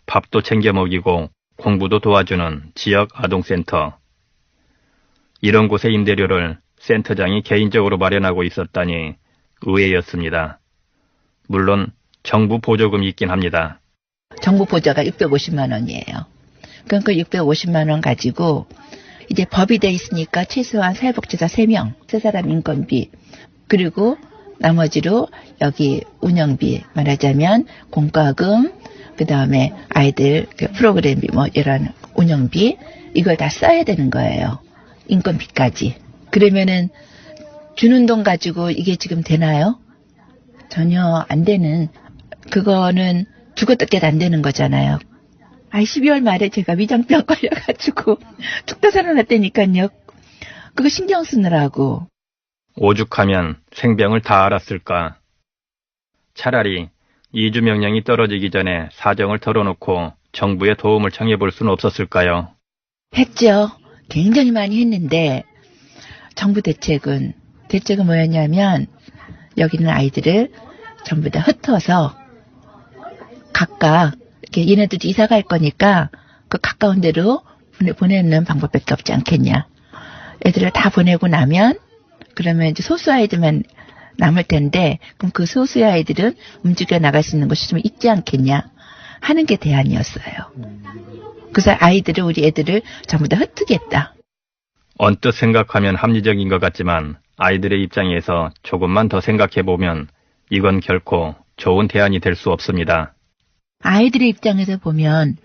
밥도 챙겨 먹이고 공부도 도와주는 지역 아동센터. 이런 곳의 임대료를 센터장이 개인적으로 마련하고 있었다니 의외였습니다. 물론 정부 보조금이 있긴 합니다. 정부 보조가 650만 원이에요. 그러니까 650만 원 가지고 이제 법이 돼 있으니까 최소한 사회복지사 3명, 3사람 인건비, 그리고 나머지로 여기 운영비, 말하자면 공과금, 그 다음에 아이들 프로그램비, 이런 운영비, 이걸 다 써야 되는 거예요. 인건비까지. 그러면은 주는 돈 가지고 이게 지금 되나요? 전혀 안 되는, 그거는 죽어도 깨도 안 되는 거잖아요. 12월 말에 제가 위장병 걸려가지고 죽다 살아났다니까요. 그거 신경 쓰느라고. 오죽하면 생병을 다 알았을까. 차라리 이주 명령이 떨어지기 전에 사정을 털어놓고 정부의 도움을 청해볼 수는 없었을까요? 했죠. 굉장히 많이 했는데 정부 대책은 뭐였냐면 여기는 아이들을 전부 다 흩어서 각각 이렇게 얘네들도 이사 갈 거니까 그 가까운 데로 보내는 방법밖에 없지 않겠냐. 애들을 다 보내고 나면 그러면 이제 소수 아이들만 남을 텐데 그럼 그 소수의 아이들은 움직여 나갈 수 있는 곳이 좀 있지 않겠냐 하는 게 대안이었어요. 그래서 우리 애들을 전부 다 흩뜨겠다. 언뜻 생각하면 합리적인 것 같지만 아이들의 입장에서 조금만 더 생각해보면 이건 결코 좋은 대안이 될 수 없습니다. 아이들의 입장에서 보면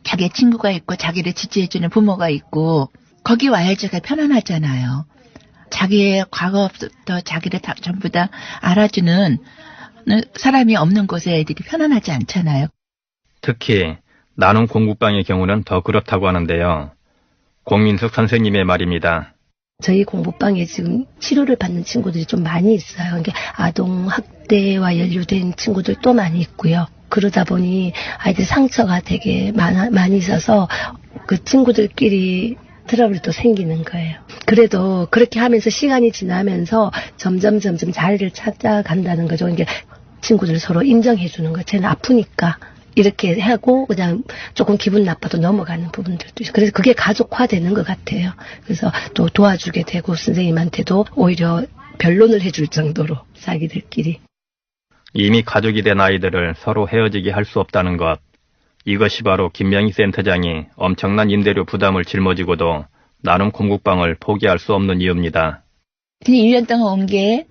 자기 친구가 있고 자기를 지지해주는 부모가 있고 거기 와야지가 편안하잖아요. 자기의 과거부터 자기를 전부 다 알아주는 사람이 없는 곳에 애들이 편안하지 않잖아요. 특히 나눔 공국방의 경우는 더 그렇다고 하는데요. 공민숙 선생님의 말입니다. 저희 공부방에 지금 치료를 받는 친구들이 좀 많이 있어요. 그러니까 아동 학대와 연루된 친구들도 많이 있고요. 그러다 보니 아이들 상처가 되게 많이 있어서 그 친구들끼리 트러블도 생기는 거예요. 그래도 그렇게 하면서 시간이 지나면서 점점 자리를 찾아간다는 거죠. 이게 친구들 서로 인정해 주는 거. 쟤는 아프니까 이렇게 하고 그냥 조금 기분 나빠도 넘어가는 부분들도 있어요. 그래서 그게 가족화되는 것 같아요. 그래서 또 도와주게 되고 선생님한테도 오히려 변론을 해줄 정도로 자기들끼리. 이미 가족이 된 아이들을 서로 헤어지게 할 수 없다는 것. 이것이 바로 김명희 센터장이 엄청난 임대료 부담을 짊어지고도 나눔 공국방을 포기할 수 없는 이유입니다. 1년 동안 온 게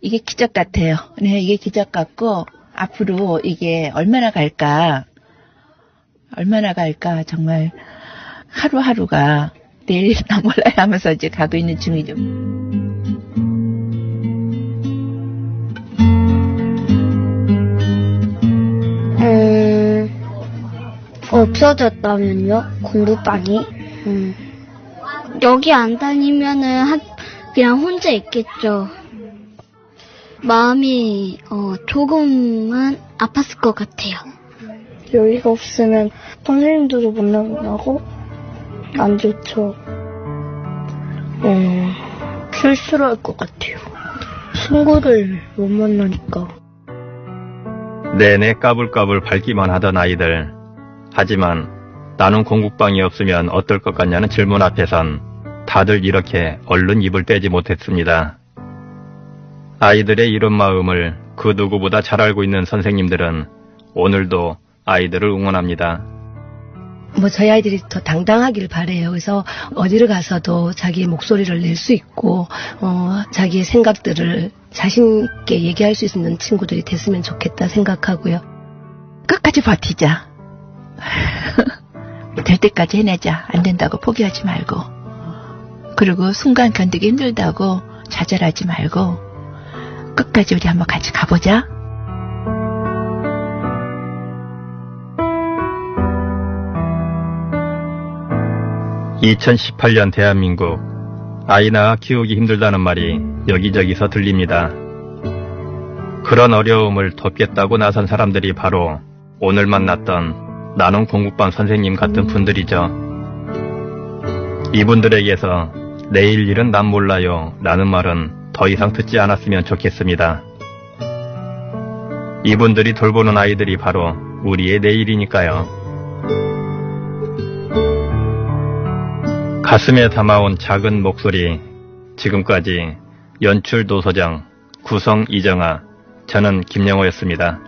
이게 기적 같아요. 네, 이게 기적 같고 앞으로 이게 얼마나 갈까 정말 하루하루가 내일이나 몰라야 하면서 이제 가고 있는 중이죠. 없어졌다면요? 공부방이? 여기 안 다니면은 그냥 혼자 있겠죠. 마음이 조금은 아팠을 것 같아요. 여기가 없으면 선생님들도 못 만나고 안 좋죠. 쓸쓸할 것 같아요. 친구를 못 만나니까. 내내 까불까불 밟기만 하던 아이들. 하지만 나눔 공국방이 없으면 어떨 것 같냐는 질문 앞에선 다들 이렇게 얼른 입을 떼지 못했습니다. 아이들의 이런 마음을 그 누구보다 잘 알고 있는 선생님들은 오늘도 아이들을 응원합니다. 저희 아이들이 더 당당하길 바래요. 그래서 어디를 가서도 자기의 목소리를 낼 수 있고 자기의 생각들을 자신 있게 얘기할 수 있는 친구들이 됐으면 좋겠다 생각하고요. 끝까지 버티자. 될 때까지 해내자. 안 된다고 포기하지 말고. 그리고 순간 견디기 힘들다고 좌절하지 말고 끝까지 우리 한번 같이 가보자. (2018년) 대한민국. 아이 낳아 키우기 힘들다는 말이 여기저기서 들립니다. 그런 어려움을 돕겠다고 나선 사람들이 바로 오늘 만났던 나눔 공국방 선생님 같은 분들이죠. 이분들에게서 내일 일은 난 몰라요 라는 말은 더 이상 듣지 않았으면 좋겠습니다. 이분들이 돌보는 아이들이 바로 우리의 내일이니까요. 가슴에 담아온 작은 목소리. 지금까지 연출 노소정, 구성 이정아, 저는 김영호였습니다.